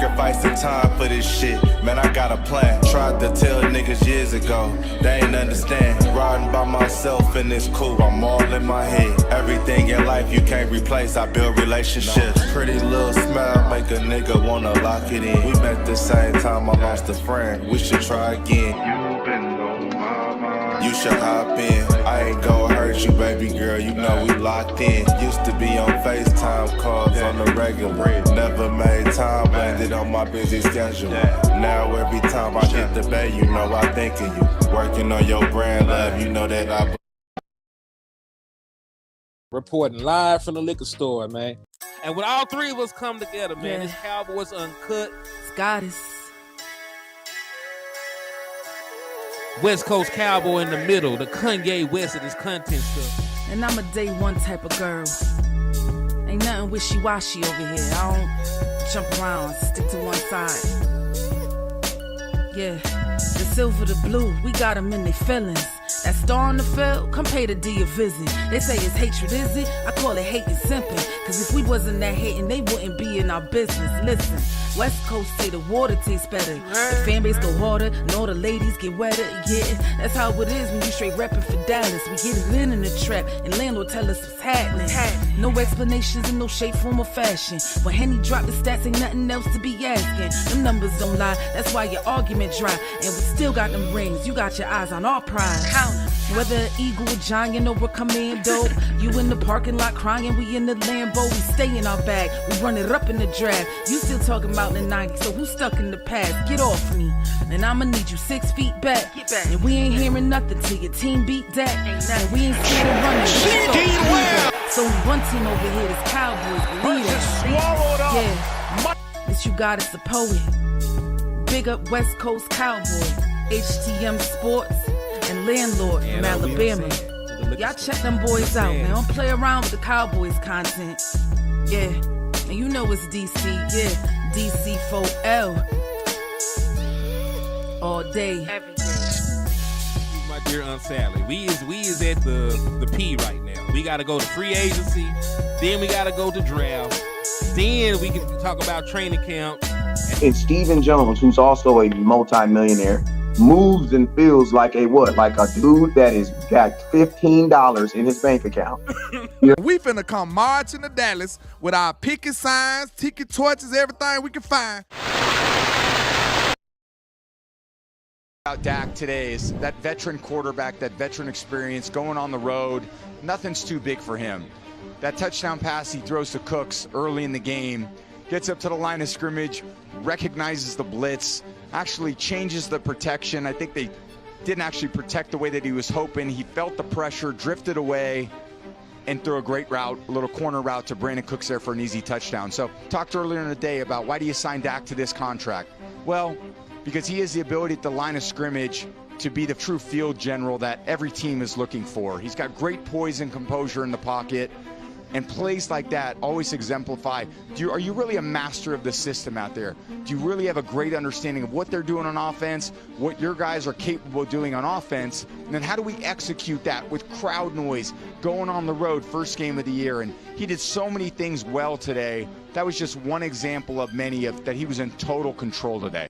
sacrificing time for this shit. Man, I got a plan. Tried to tell niggas years ago, they ain't understand. Riding by myself and it's cool, I'm all in my head. Everything in life you can't replace, I build relationships. Pretty little smile make a nigga wanna lock it in. We met the same time I lost a friend, we should try again. You been on my mind, you should hop in. I ain't gon' hurt you, baby girl, you know we locked in. Used to be on FaceTime calls on the regular. Never made time, landed on my busy schedule. Now every time I get the bay, you know I think of you. Working on your brand, love, you know that I... Reporting live from the liquor store, man. And when all three of us come together, man, it's Cowboys Uncut. It's Goddess. West Coast Cowboy in the middle, the Kanye West of this content stuff. And I'm a day one type of girl. Ain't nothing wishy-washy over here. I don't jump around, stick to one side. Yeah, the silver, the blue, we got them in their feelings. That star on the field, come pay the D a visit. They say it's hatred, is it? I call it hate and simping. Cause if we wasn't that hating, they wouldn't be in our business. Listen, West Coast say the water tastes better. The fan base go harder, and all the ladies get wetter. Yeah, that's how it is when you straight reppin' for Dallas. We get it in the trap, and landlord tell us what's happening. No explanations in no shape, form, or fashion. When Henny drop the stats, ain't nothing else to be asking. Them numbers don't lie, that's why your argument dry. And we still got them rings, you got your eyes on our prize. Whether an eagle, a giant, or a commando, you in the parking lot crying, we in the Lambo, we stay in our bag, we run it up in the draft. You still talking about the 90s, so who's stuck in the past? Get off me, and I'ma need you 6 feet back. And we ain't hearing nothing till your team beat that. And we ain't scared of running. So one team over here is Cowboys, believe that. Yeah, this you got is the poet. Big up West Coast Cowboys, HTM Sports, and Landlord from Alabama. Y'all check them boys out, man. Don't play around with the Cowboys content. Yeah, and you know it's DC. Yeah, DC 4L. All day, every day. My dear Aunt Sally, we is at the P right now. We got to go to free agency, then we got to go to draft, then we can talk about training camp. And Stephen Jones, who's also a multi-millionaire, moves and feels like a what? Like a dude that is got $15 in his bank account. We finna come marching to Dallas with our picket signs, ticket torches, everything we can find. About Dak today is that veteran quarterback, that veteran experience, going on the road. Nothing's too big for him. That touchdown pass he throws to Cooks early in the game, gets up to the line of scrimmage, recognizes the blitz, actually changes the protection. I think they didn't actually protect the way that he was hoping. He felt the pressure, drifted away, and threw a great route, a little corner route to Brandon Cooks there for an easy touchdown. So talked earlier in the day about why do you sign Dak to this contract? Well, because he has the ability at the line of scrimmage to be the true field general that every team is looking for. He's got great poise and composure in the pocket. And plays like that always exemplify, are you really a master of the system out there? Do you really have a great understanding of what they're doing on offense, what your guys are capable of doing on offense, and then how do we execute that with crowd noise, going on the road, first game of the year? And he did so many things well today. That was just one example of many of that he was in total control today.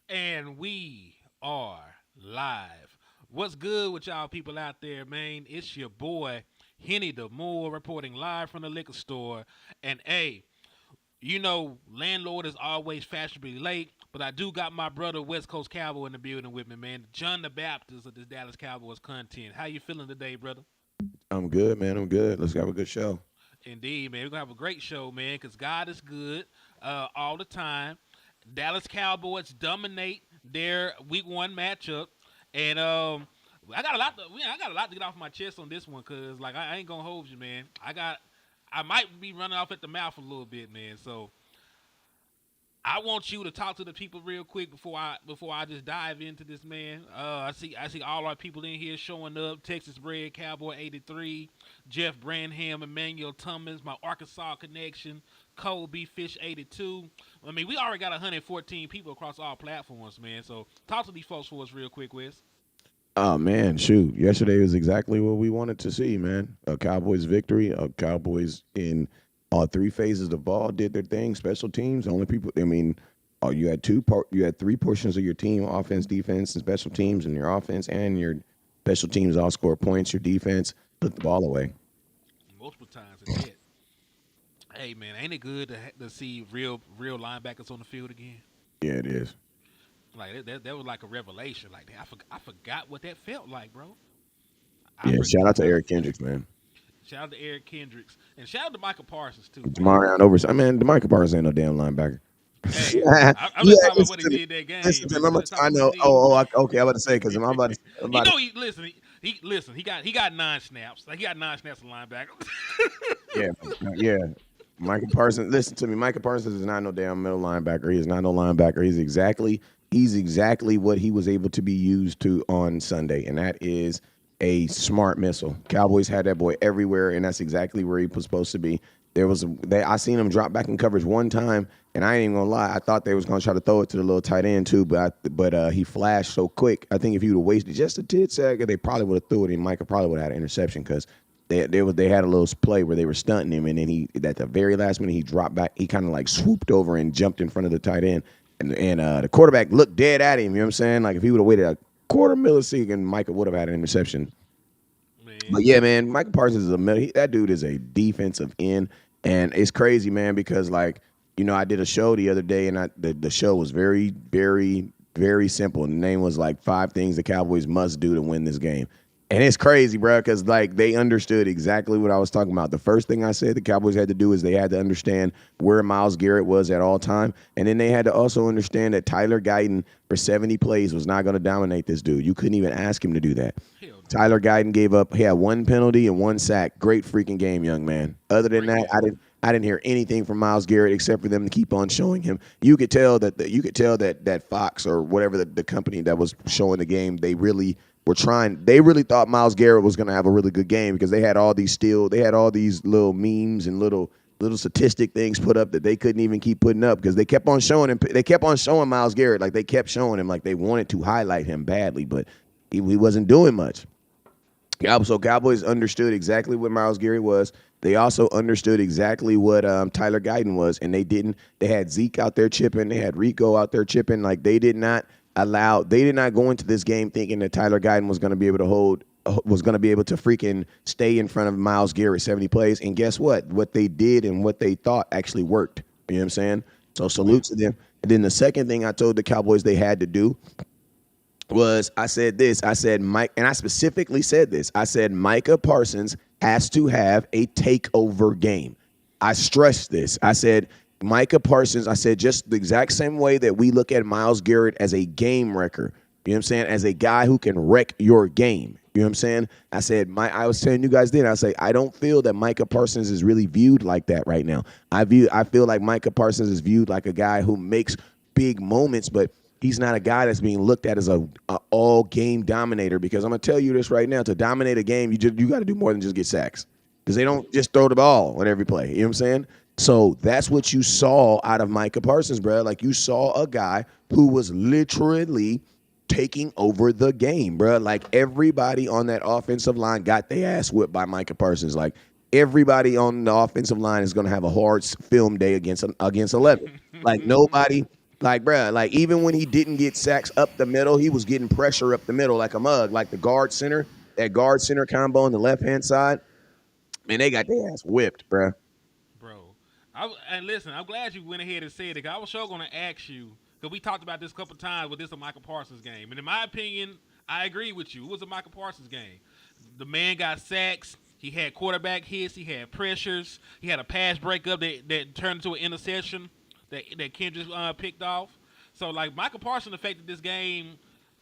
And we are live. What's good with y'all people out there, man? It's your boy, Henny the Moore, reporting live from the liquor store. And hey, you know, Landlord is always fashionably late, but I do got my brother West Coast Cowboy in the building with me, man. John the Baptist of this Dallas Cowboys content. How you feeling today, brother? I'm good, man. I'm good. Let's have a good show. Indeed, man. We're going to have a great show, man, because God is good all the time. Dallas Cowboys dominate their week 1 matchup. And I got a lot to get off my chest on this one, cause like I ain't gonna hold you, man. I might be running off at the mouth a little bit, man. So I want you to talk to the people real quick before I just dive into this, man. I see all our people in here showing up. Texas Bred Cowboy 83, Jeff Branham, Emmanuel Thomas, my Arkansas connection, Kobe Fish 82. I mean, we already got 114 people across all platforms, man. So talk to these folks for us real quick, Wes. Oh, man, shoot. Yesterday was exactly what we wanted to see, man. A Cowboys victory, a Cowboys in all three phases of the ball did their thing. Special teams, the only people. I mean, you had three portions of your team: offense, defense, and special teams. And your offense and your special teams all score points. Your defense took the ball away. Multiple times at that. Hey man, ain't it good to see real linebackers on the field again? Yeah, it is. Like that was like a revelation. Like I forgot what that felt like, bro. Yeah, shout out to Eric Kendricks, man. Shout out to Eric Kendricks and shout out to Micah Parsons too. Jamarian Overshown. Man, Micah Parsons ain't no damn linebacker. Hey, I'm just talking about what he did that game. Listen to me, I know. Okay. I'm about to say because I'm about to. You know, he got 9 snaps. Like he got 9 snaps of linebacker. Yeah. Micah Parsons. Listen to me. Micah Parsons is not no damn middle linebacker. He is not no linebacker. He's exactly what he was able to be used to on Sunday, and that is a smart missile. Cowboys had that boy everywhere, and that's exactly where he was supposed to be. I seen him drop back in coverage one time, and I ain't even gonna lie. I thought they was gonna try to throw it to the little tight end too, but he flashed so quick. I think if he would have wasted just a tit second, they probably would have threw it, and Micah probably would have had an interception because they had a little play where they were stunting him, and then he at the very last minute he dropped back. He kind of like swooped over and jumped in front of the tight end, and the quarterback looked dead at him. You know what I'm saying? Like if he would have waited a quarter millisecond, Micah would have had an interception. Man. But yeah, man, Micah Parsons is that dude is a defensive end. And it's crazy, man, because like, you know, I did a show the other day, and the show was very, very, very simple. And the name was like 5 things the Cowboys must do to win this game. And it's crazy, bro, because like they understood exactly what I was talking about. The first thing I said the Cowboys had to do is they had to understand where Myles Garrett was at all time. And then they had to also understand that Tyler Guyton for 70 plays was not going to dominate this dude. You couldn't even ask him to do that. Tyler Guyton he had 1 penalty and 1 sack. Great freaking game, young man. Other than that, I didn't hear anything from Myles Garrett except for them to keep on showing him. You could tell that Fox or whatever the company that was showing the game, they really thought Myles Garrett was going to have a really good game because they had all these little memes and little statistic things put up that they couldn't even keep putting up because they kept on showing him. They kept on showing Myles Garrett, like they kept showing him, like they wanted to highlight him badly, but he wasn't doing much. So Cowboys understood exactly what Myles Garrett was. They also understood exactly what Tyler Guyton was, and they had Zeke out there chipping, they had Rico out there chipping. Like they did not go into this game thinking that Tyler Guyton was going to be able to freaking stay in front of Myles Garrett 70 plays. And guess what? What they did and what they thought actually worked. You know what I'm saying? So salute to them. And then the second thing I told the Cowboys they had to do was I said Mike, and I specifically said this. I said Micah Parsons has to have a takeover game. I stressed this. I said Micah Parsons, I said just the exact same way that we look at Myles Garrett as a game wrecker. You know what I'm saying? As a guy who can wreck your game. You know what I'm saying? I said, I was telling you guys then, I say, I don't feel that Micah Parsons is really viewed like that right now. I feel like Micah Parsons is viewed like a guy who makes big moments, but he's not a guy that's being looked at as a all game dominator, because I'm going to tell you this right now. To dominate a game, you got to do more than just get sacks, because they don't just throw the ball on every play. You know what I'm saying? So that's what you saw out of Micah Parsons, bro. Like you saw a guy who was literally taking over the game, bro. Like everybody on that offensive line got their ass whipped by Micah Parsons. Like everybody on the offensive line is going to have a hard film day against 11. Like nobody. Like, bruh, like even when he didn't get sacks up the middle, he was getting pressure up the middle like a mug, like the guard center combo on the left-hand side. Man, they got their ass whipped, bruh. Bro, and listen, I'm glad you went ahead and said it, because I was sure going to ask you, because we talked about this a couple times with this a Micah Parsons game. And in my opinion, I agree with you. It was a Micah Parsons game. The man got sacks. He had quarterback hits. He had pressures. He had a pass breakup that turned into an interception that Kendrick picked off. So, like, Micah Parsons affected this game,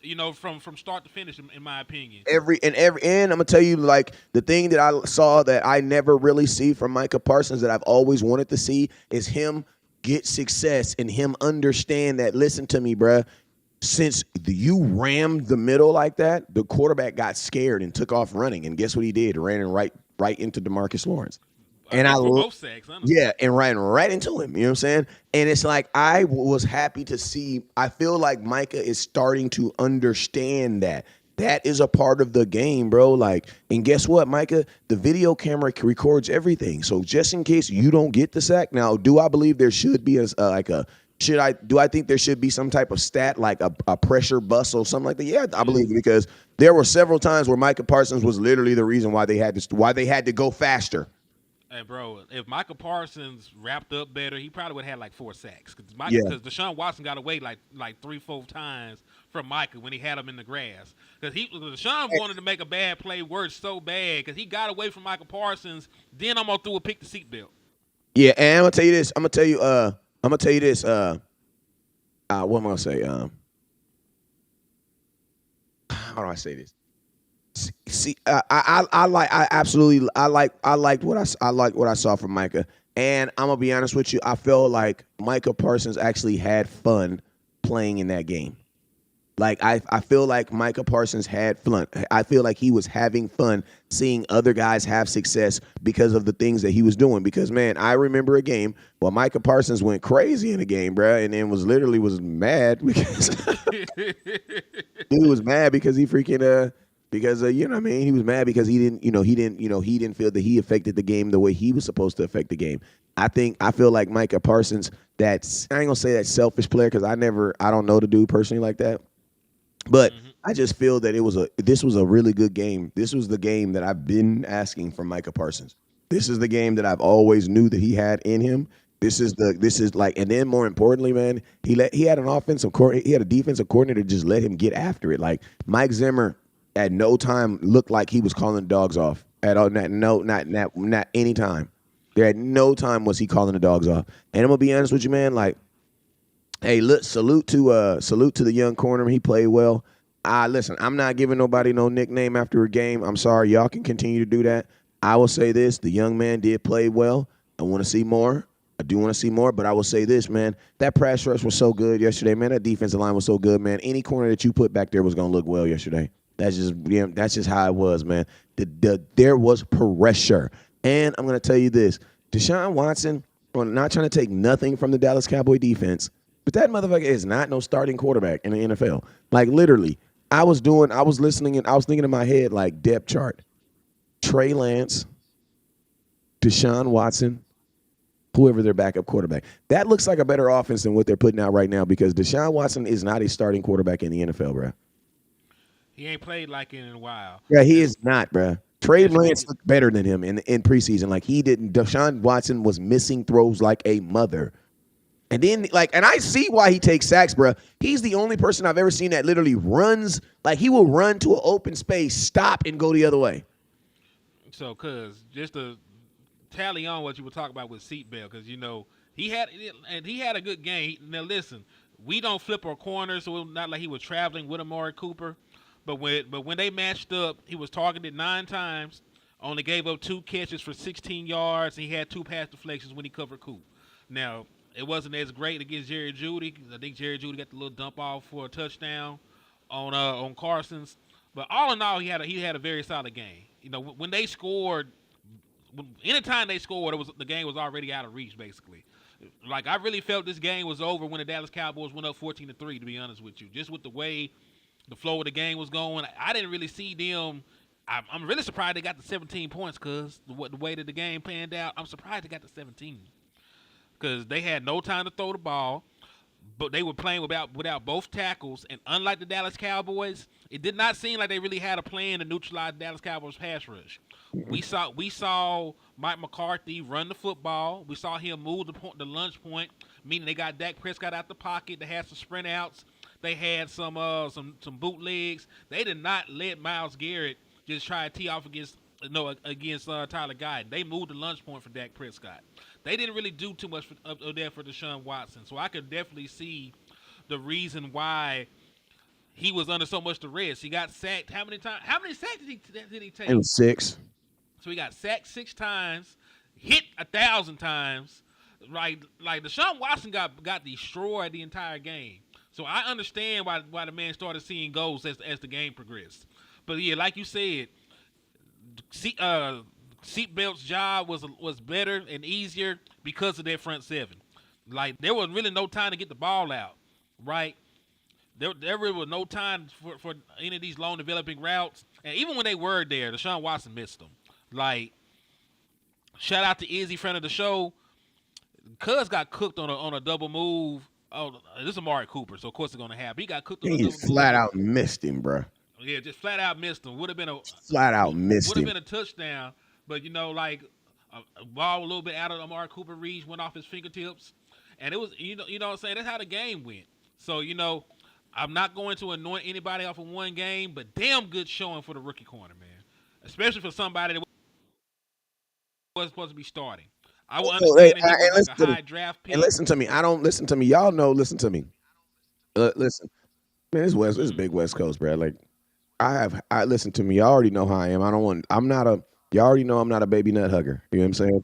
you know, from start to finish, in my opinion. And I'm going to tell you, like, the thing that I saw that I never really see from Micah Parsons that I've always wanted to see is him get success and him understand that, listen to me, bruh, since you rammed the middle like that, the quarterback got scared and took off running. And guess what he did? Ran right into DeMarcus Lawrence. And both sacks, yeah, and ran right into him. You know what I'm saying? And it's like I was happy to see. I feel like Micah is starting to understand that. That is a part of the game, bro. Like, and guess what, Micah? The video camera records everything. So just in case you don't get the sack, now, do I believe there should be do I think there should be some type of stat like a pressure bust or something like that? Yeah, I believe it, because there were several times where Micah Parsons was literally the reason why they had to go faster. Hey, bro, if Micah Parsons wrapped up better, he probably would have had like 4 sacks. Because Deshaun Watson got away like 3-4 times from Micah when he had him in the grass. Because Deshaun wanted to make a bad play worse so bad because he got away from Micah Parsons. Then I'm gonna throw a pick the seatbelt. Yeah, and I'm gonna tell you this. What am I gonna say? How do I say this? See, I liked what I saw from Micah, and I'm gonna be honest with you. I feel like Micah Parsons actually had fun playing in that game. Like I feel like Micah Parsons had fun. I feel like he was having fun seeing other guys have success because of the things that he was doing. Because man, I remember a game where Micah Parsons went crazy in a game, bro, and then was mad because he was mad because he freaking you know what I mean, he was mad because he didn't feel that he affected the game the way he was supposed to affect the game. I feel like Micah Parsons, I ain't gonna say that selfish player because I don't know the dude personally like that. But I just feel that this was a really good game. This was the game that I've been asking from Micah Parsons. This is the game that I've always knew that he had in him. And then more importantly, man, he had a defensive coordinator just let him get after it. Like Mike Zimmer at no time looked like he was calling the dogs off at all. Not any time. There at no time was he calling the dogs off. And I'm gonna be honest with you, man. Like, hey, look, salute to the young corner. He played well. Listen, I'm not giving nobody no nickname after a game. I'm sorry. Y'all can continue to do that. I will say this: the young man did play well. I want to see more. I do want to see more, but I will say this, man. That pass rush was so good yesterday, man. That defensive line was so good, man. Any corner that you put back there was gonna look well yesterday. That's just how it was, man. There was pressure. And I'm going to tell you this. Deshaun Watson, I'm not trying to take nothing from the Dallas Cowboy defense, but that motherfucker is not no starting quarterback in the NFL. Like, literally, I was listening, and I was thinking in my head, like, depth chart. Trey Lance, Deshaun Watson, whoever their backup quarterback. That looks like a better offense than what they're putting out right now because Deshaun Watson is not a starting quarterback in the NFL, bro. He ain't played like it in a while. Yeah, he is not, bro. Trey Lance looked better than him in preseason. Like, he didn't. Deshaun Watson was missing throws like a mother. And then, and I see why he takes sacks, bro. He's the only person I've ever seen that literally runs. Like, he will run to an open space, stop, and go the other way. So, just to tally on what you were talking about with seatbelt, because, he had a good game. Now, listen, we don't flip our corners, so it's not like he was traveling with Amari Cooper. But when they matched up, he was targeted 9 times, only gave up 2 catches for 16 yards, and he had 2 pass deflections when he covered Coop. Now, it wasn't as great against Jerry Jeudy. I think Jerry Jeudy got the little dump off for a touchdown on Carson's. But all in all, he had a very solid game. When they scored, anytime they scored, the game was already out of reach, basically. Like, I really felt this game was over when the Dallas Cowboys went up 14-3, to be honest with you. Just with the way the flow of the game was going, I didn't really see them. I'm really surprised they got the 17 points because the way that the game panned out, I'm surprised they got the 17 because they had no time to throw the ball, but they were playing without both tackles. And unlike the Dallas Cowboys, it did not seem like they really had a plan to neutralize the Dallas Cowboys pass rush. We saw Mike McCarthy run the football. We saw him move the lunch point, meaning they got Dak Prescott out the pocket. They had some sprint outs. They had some bootlegs. They did not let Myles Garrett just try to tee off against Tyler Guyton. They moved the lunch point for Dak Prescott. They didn't really do too much of that for Deshaun Watson. So I could definitely see the reason why he was under so much duress. He got sacked how many times? How many sacks did he take? It was 6. So he got sacked 6 times, hit 1,000 times. Like Deshaun Watson got destroyed the entire game. So I understand why the man started seeing goals as the game progressed. But yeah, like you said, Seatbelt's job was better and easier because of their front 7. Like, there was really no time to get the ball out, right? there really was no time for any of these long developing routes. And even when they were there, Deshaun Watson missed them. Like, shout out to Izzy, friend of the show. Cuz got cooked on a double move. Oh, this is Amari Cooper, so of course it's gonna happen. He got cooked on a He double move. flat out missed him, bro. Yeah, just flat out missed him. Would have been a Flat out missed would have him. been a touchdown, but like a ball a little bit out of Amari Cooper reach, went off his fingertips, and it was you know what I'm saying. That's how the game went. So I'm not going to anoint anybody off of one game, but damn good showing for the rookie corner, man. Especially for somebody that was supposed to be starting. I will understand that he was like a high draft pick. And listen to me. I don't listen to me. Y'all know. Listen to me. Listen, man. This is big West Coast, bro. Like I listen to me. Y'all already know how I am. Y'all already know I'm not a baby nut hugger. You know what I'm saying?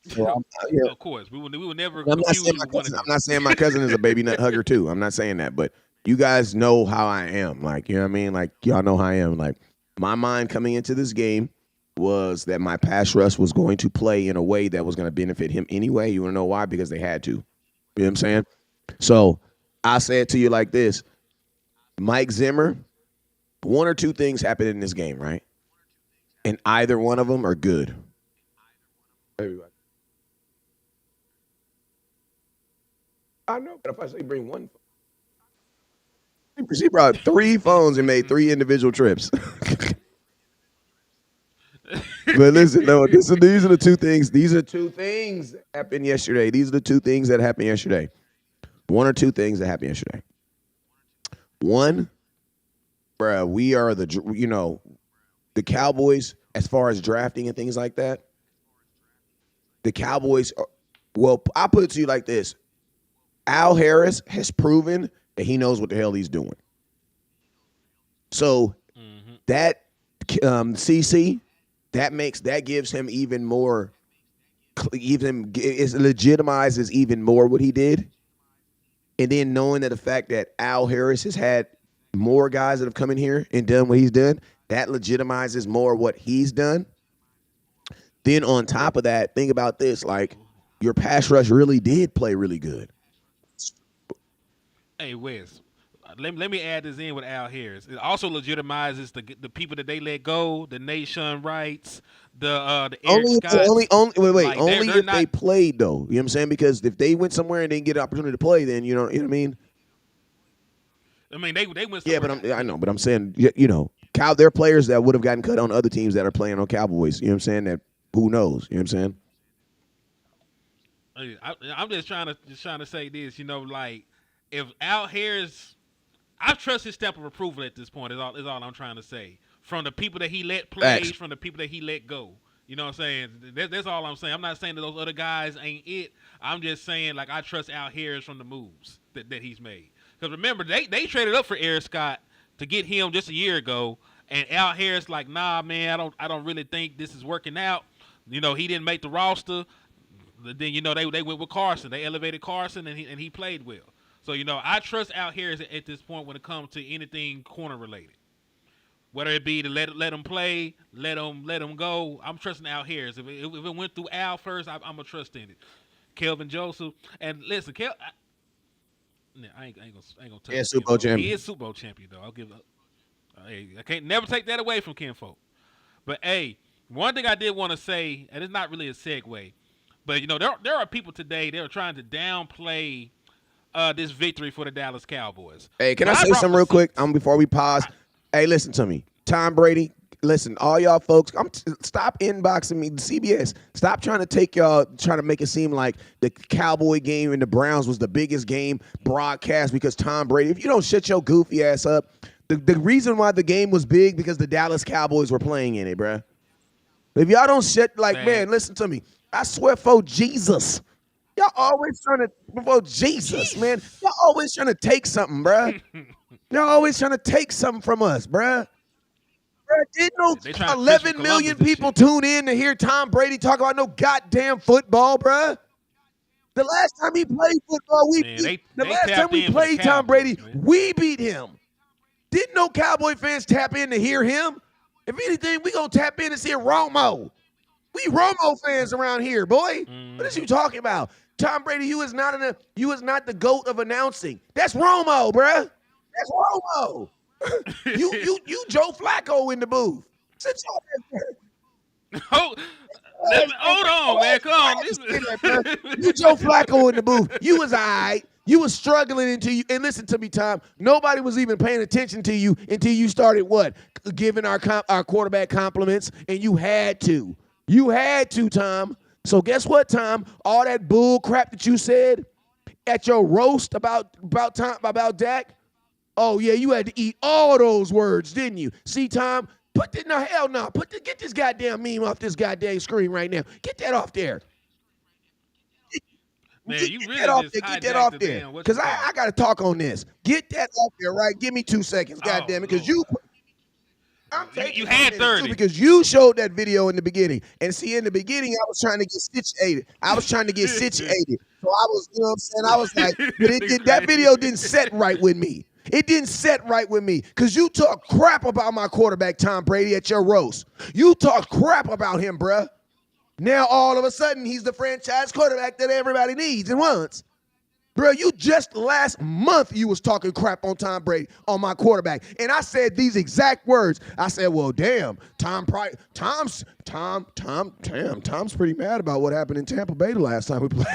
So Of course, we will never. I'm not saying my cousin is a baby nut hugger too. I'm not saying that, but you guys know how I am. Like, you know what I mean? Like, y'all know how I am. Like, my mind coming into this game was that my pass rush was going to play in a way that was going to benefit him anyway. You want to know why? Because they had to. You know what I'm saying? So I say it to you like this. Mike Zimmer, one or two things happen in this game, right? And either one of them are good. Everybody. I know, but if I say bring one, she brought 3 phones and made 3 individual trips. But listen, no, these are the 2 things. These are 2 things that happened yesterday. These are the 2 things that happened yesterday. 1 or 2 things that happened yesterday. 1, bruh, we are the Cowboys, as far as drafting and things like that. The Cowboys are, well, I'll put it to you like this. Al Harris has proven that he knows what the hell he's doing. So that CC, that gives him even more, it legitimizes even more what he did. And then knowing that the fact that Al Harris has had more guys that have come in here and done what he's done, that legitimizes more what he's done. Then on top of that, think about this, like, your pass rush really did play really good. Hey, Wes, let me add this in with Al Harris. It also legitimizes the people that they let go, the Nation Wrights, the Eric Scott. Only Like, if they played, though. You know what I'm saying? Because if they went somewhere and didn't get an opportunity to play, then you know what I mean? I mean, they went Yeah, somewhere. I know, but I'm saying, there are players that would have gotten cut on other teams that are playing on Cowboys. You know what I'm saying? That who knows? You know what I'm saying? I'm just trying to say this, like, if Al Harris, I trust his stamp of approval at this point. Is all I'm trying to say. From the people that he let play, Facts. from the people that he let go. You know what I'm saying? That's all I'm saying. I'm not saying that those other guys ain't it. I'm just saying, like, I trust Al Harris from the moves that he's made. Because remember, they traded up for Eric Scott to get him just a year ago, and Al Harris like, nah, man, I don't really think this is working out. He didn't make the roster. Then they went with Carson. They elevated Carson, and he played well. So I trust Al Harris at this point when it comes to anything corner related. Whether it be to let him play, let him go, I'm trusting Al Harris. If it went through Al first, I'm gonna trust in it. Kelvin Joseph, and listen, I ain't gonna touch. Yeah, Super Bowl champion. He is Super Bowl champion though. I'll give up. Hey, I can't never take that away from Kinfolk. But hey, one thing I did want to say, and it's not really a segue, but there are people today that are trying to downplay this victory for the Dallas Cowboys. Hey, can I say something real quick before we pause? Hey, listen to me. Tom Brady, listen, all y'all folks, stop inboxing me, CBS. Stop trying to make it seem like the Cowboy game and the Browns was the biggest game broadcast because Tom Brady. If you don't shut your goofy ass up, the reason why the game was big because the Dallas Cowboys were playing in it, bruh. If y'all don't shut, man, listen to me. I swear for Jesus. Y'all always trying to, before Jesus, man. Y'all always trying to take something, bruh. Y'all always trying to take something from us, bruh. Didn't no 11 million people tune in to hear Tom Brady talk about no goddamn football, bruh? The last time he played football, Tom Brady, we beat him. Didn't no Cowboy fans tap in to hear him? If anything, we gonna tap in and see Romo. We Romo fans around here, boy. What is you talking about? Tom Brady, you is not the GOAT of announcing. That's Romo, bruh. That's Romo. you Joe Flacco in the booth. Sit Hold on, man. Come on. You Joe Flacco in the booth. You was all right. You was struggling until you, and listen to me, Tom, nobody was even paying attention to you until you started what? Giving our quarterback compliments, and you had to. You had to, Tom. So guess what, Tom? All that bull crap that you said at your roast about Dak, oh, yeah, you had to eat all those words, didn't you? See, Tom, get this goddamn meme off this goddamn screen right now. Get that off there. Man, you really Get off just that off there. Because I got to talk on this. Get that off there, right? Give me 2 seconds, goddamn it. Because you had 30. Because you showed that video in the beginning. And see, in the beginning, I was trying to get situated. So I was, you know what I'm saying? I was like, but that video didn't set right with me. It didn't set right with me because you talk crap about my quarterback, Tom Brady, at your roast. You talk crap about him, bruh. Now, all of a sudden, he's the franchise quarterback that everybody needs and wants. Bro, you just last month you was talking crap on Tom Brady, on my quarterback. And I said these exact words. I said, well, damn, Tom's pretty mad about what happened in Tampa Bay the last time we played.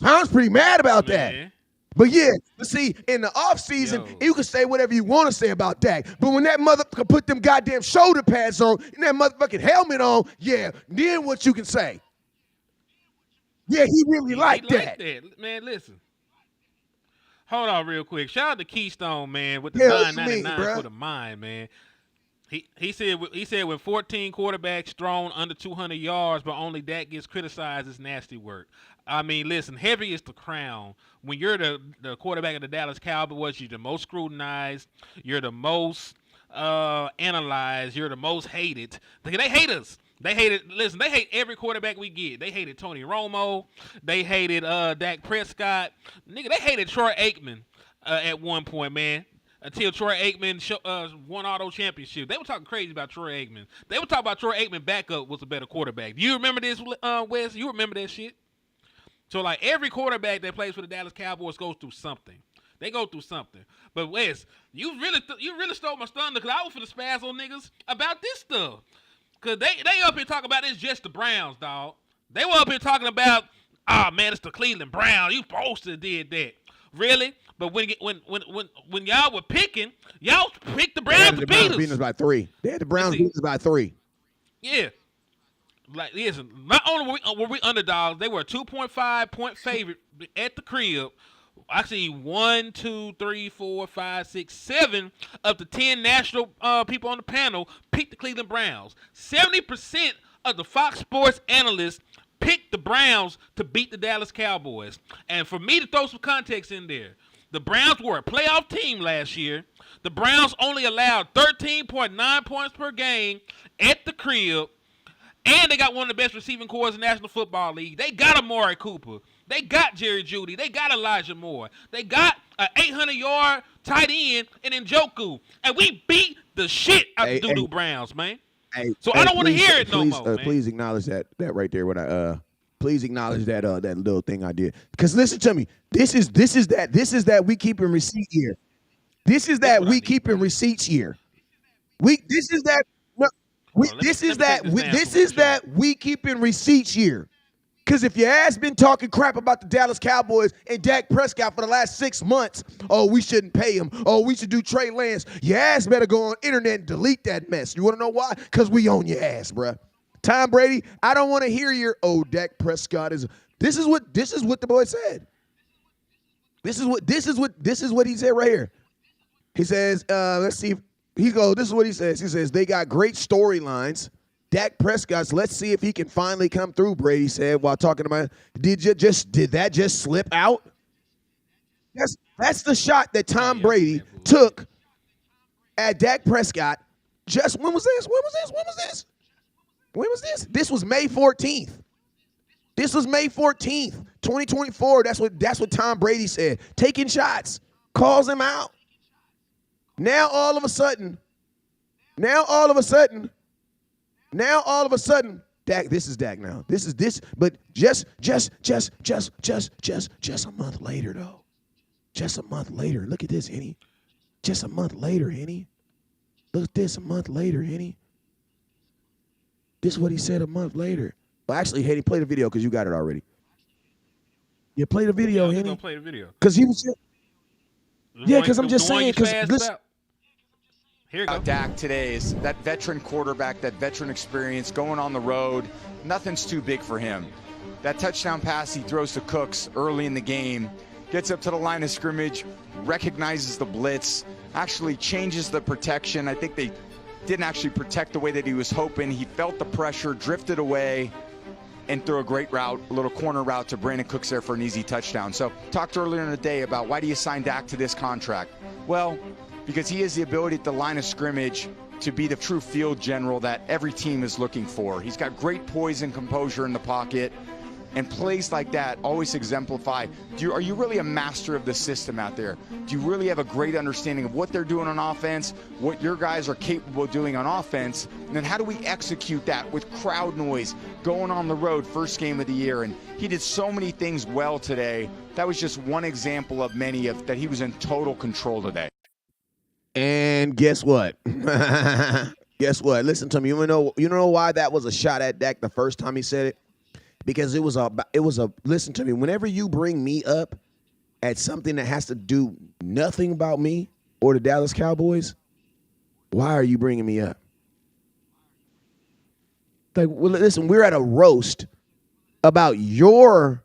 Tom's pretty mad about that. But yeah, see, in the offseason, you can say whatever you want to say about Dak. But when that motherfucker put them goddamn shoulder pads on and that motherfucking helmet on, yeah, then what you can say? Yeah, he really liked that. Man, listen. Hold on real quick. Shout out to Keystone, man, with the 999 for the mind, man. He said with 14 quarterbacks thrown under 200 yards, but only Dak gets criticized as nasty work. I mean, listen, heavy is the crown. When you're the quarterback of the Dallas Cowboys, you're the most scrutinized. You're the most analyzed. You're the most hated. They hate us. They hated. Listen, they hate every quarterback we get. They hated Tony Romo. They hated Dak Prescott. Nigga, they hated Troy Aikman at one point, man. Until Troy Aikman won all those championships. They were talking crazy about Troy Aikman. They were talking about Troy Aikman backup was a better quarterback. Do you remember this, Wes? You remember that shit? So, like, every quarterback that plays for the Dallas Cowboys goes through something. They go through something. But, Wes, you really stole my thunder because I was for the spaz on niggas about this stuff. Because they up here talking about it's just the Browns, dog. They were up here talking about, man, it's the Cleveland Browns. You supposed to did that. Really? But when y'all were picking, y'all picked the Browns to beat us. Beating us by 3. They had the Browns beating us by 3. Yeah. Like, listen, not only were we underdogs, they were a 2.5 point favorite at the crib. Actually, 1, 2, 3, 4, 5, 6, 7 of the 10 national people on the panel picked the Cleveland Browns. 70% of the Fox Sports analysts picked the Browns to beat the Dallas Cowboys. And for me to throw some context in there, the Browns were a playoff team last year. The Browns only allowed 13.9 points per game at the crib. And they got one of the best receiving corps in the National Football League. They got Amari Cooper. They got Jerry Jeudy. They got Elijah Moore. They got an 800-yard tight end in Njoku. And we beat the shit out of the Doo-Doo Browns, man. So I don't want to hear it no more, man. Please acknowledge that right there. Please acknowledge that that little thing I did. Because listen to me. This is that we keeping receipt here. This is that we keeping receipts here. This is that we keeping receipts here. Because if your ass been talking crap about the Dallas Cowboys and Dak Prescott for the last 6 months, oh, we shouldn't pay him. Oh, we should do Trey Lance. Your ass better go on internet and delete that mess. You want to know why? Because we own your ass, bruh. Tom Brady, I don't want to hear your, Dak Prescott is. This is what the boy said. This is what he said right here. He says, let's see. This is what he says. He says, they got great storylines. Dak Prescott, let's see if he can finally come through, Brady said while talking about, did that just slip out? That's the shot that Tom Brady took at Dak Prescott. When was this? This was May 14th. This was May 14th, 2024. That's what Tom Brady said. Taking shots, calls him out. Now all of a sudden, Dak, this is Dak now. But just a month later, though. Just a month later. Look at this, Henny. Just a month later, Henny. Look at this, a month later, Henny. This is what he said a month later. Well, actually, Henny, play the video because you got it already. Yeah, play the video, Henny. Play the video. Because he was... Yeah, because I'm just saying... Here you go. Dak today is that veteran quarterback, that veteran experience, going on the road. Nothing's too big for him. That touchdown pass he throws to Cooks early in the game, gets up to the line of scrimmage, recognizes the blitz, actually changes the protection. I think they didn't actually protect the way that he was hoping. He felt the pressure, drifted away, and threw a great route, a little corner route to Brandon Cooks there for an easy touchdown. So talked earlier in the day about why do you sign Dak to this contract? Well, because he has the ability at the line of scrimmage to be the true field general that every team is looking for. He's got great poise and composure in the pocket, and plays like that always exemplify, are you really a master of the system out there? Do you really have a great understanding of what they're doing on offense, what your guys are capable of doing on offense, and then how do we execute that with crowd noise, going on the road, first game of the year? And he did so many things well today. That was just one example of many of that he was in total control today. And guess what? Guess what? Listen to me. You know why that was a shot at Dak the first time he said it? Because it was a listen to me. Whenever you bring me up at something that has to do nothing about me or the Dallas Cowboys, why are you bringing me up? Like, well, listen, we're at a roast about your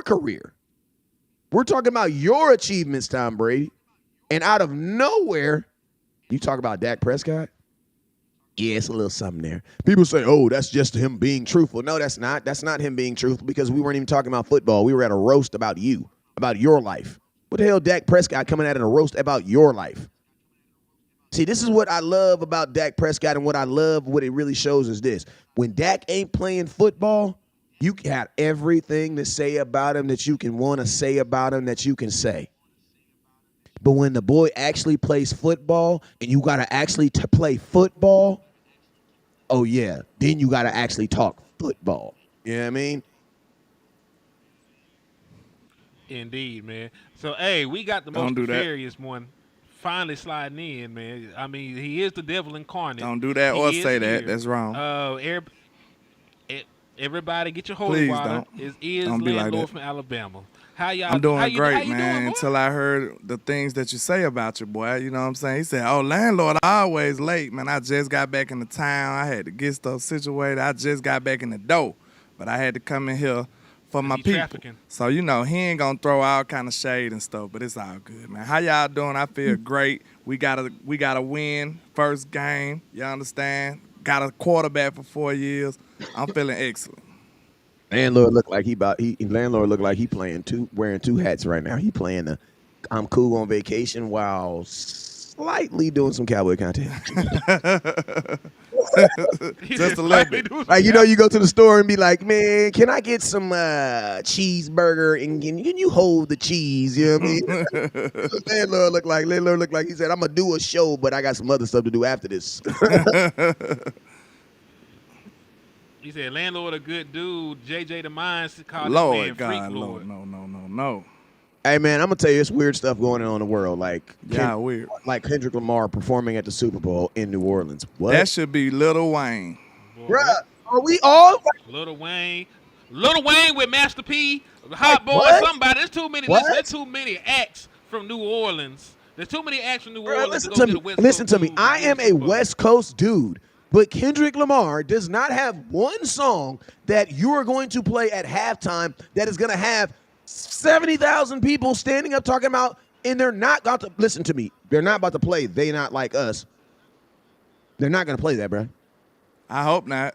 career. We're talking about your achievements, Tom Brady. And out of nowhere, you talk about Dak Prescott? Yeah, it's a little something there. People say, oh, that's just him being truthful. No, that's not. That's not him being truthful because we weren't even talking about football. We were at a roast about you, about your life. What the hell, Dak Prescott coming at a roast about your life? See, this is what I love about Dak Prescott, and what I love, what it really shows is this. When Dak ain't playing football, you got everything to say about him that you can want to say about him that you can say. But when the boy actually plays football and you got to actually play football, oh, yeah, then you got to actually talk football. You know what I mean? Indeed, man. So, hey, we got the most nefarious one finally sliding in, man. I mean, he is the devil incarnate. Don't do that or say that. That's wrong. Everybody get your holy water. It is landlord from Alabama. How y'all? I'm doing great, man. Doing, until I heard the things that you say about your boy. You know what I'm saying? He said, oh, landlord always late, man. I just got back in the town. I had to get stuff situated. I just got back in the door. But I had to come in here for my people. Trafficking. So, you know, he ain't going to throw all kind of shade and stuff, but it's all good, man. How y'all doing? I feel great. We gotta win first game. You understand? Got a quarterback for 4 years. I'm feeling excellent. Landlord look like he wearing two hats right now. He playing the I'm cool on vacation while slightly doing some cowboy content. Just a little bit. Like, you know, you go to the store and be like, man, can I get some cheeseburger and can you hold the cheese? You know what I mean? Landlord look like he said, I'm gonna do a show, but I got some other stuff to do after this. He said, landlord a good dude. JJ the Minds called Lord man God, freak Lord. No. Hey, man, I'm going to tell you, it's weird stuff going on in the world. Like, weird. Like Kendrick Lamar performing at the Super Bowl in New Orleans. What? That should be Lil Wayne. Bruh, are we all? Lil Wayne with Master P, Hot Boy, somebody. There's too many. There's too many acts from New Orleans. There's too many acts from New Orleans. Listen to me. I am a West Coast dude. But Kendrick Lamar does not have one song that you are going to play at halftime that is going to have 70,000 people standing up talking about, and they're not about to, listen to me, they're not about to play They Not Like Us. They're not going to play that, bro. I hope not.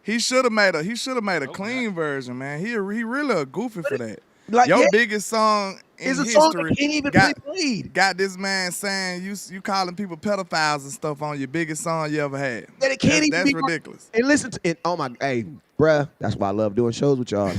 He should have made a clean version, man. He really a goofy for that. Like, your biggest song in is a history song that can't even be played. Got this man saying you calling people pedophiles and stuff on your biggest song you ever had. And it can't even be ridiculous. And listen to it. Oh my, hey, bruh, that's why I love doing shows with y'all.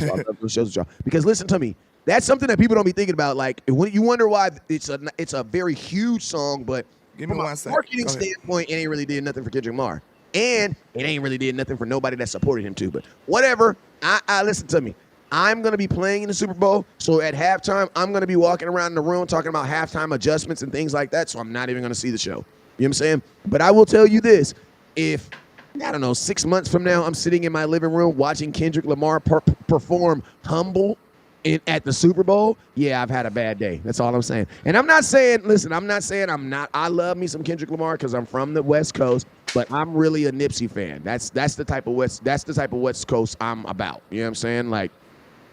Because listen to me, that's something that people don't be thinking about. Like, when you wonder why it's a very huge song, but give me from one a second. marketing standpoint, it ain't really did nothing for Kendrick Lamar. And it ain't really did nothing for nobody that supported him too. But whatever. I listen to me. I'm going to be playing in the Super Bowl, so at halftime, I'm going to be walking around the room talking about halftime adjustments and things like that, so I'm not even going to see the show. You know what I'm saying? But I will tell you this. If, I don't know, 6 months from now, I'm sitting in my living room watching Kendrick Lamar perform Humble at the Super Bowl, yeah, I've had a bad day. That's all I'm saying. And I'm not saying, listen, I love me some Kendrick Lamar because I'm from the West Coast, but I'm really a Nipsey fan. That's the type of West Coast I'm about. You know what I'm saying? Like,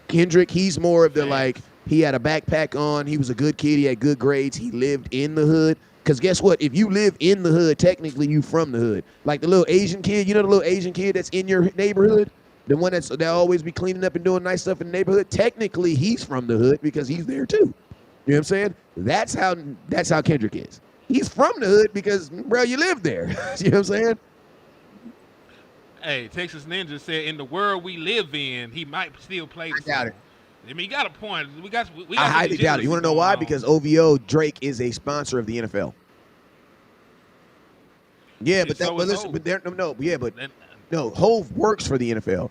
Kendrick, he's more of the, like, he had a backpack on. He was a good kid. He had good grades. He lived in the hood. Because guess what? If you live in the hood, technically you from the hood. Like the little Asian kid, you know the little Asian kid that's in your neighborhood? The one that always be cleaning up and doing nice stuff in the neighborhood? Technically, he's from the hood because he's there too. You know what I'm saying? That's how Kendrick is. He's from the hood because, bro, you live there. You know what I'm saying? Hey, Texas Ninja said, in the world we live in, he might still play. I doubt it. I mean, you got a point. We got I highly doubt it. You want to know why? Because OVO, Drake, is a sponsor of the NFL. Yeah, but Hove works for the NFL.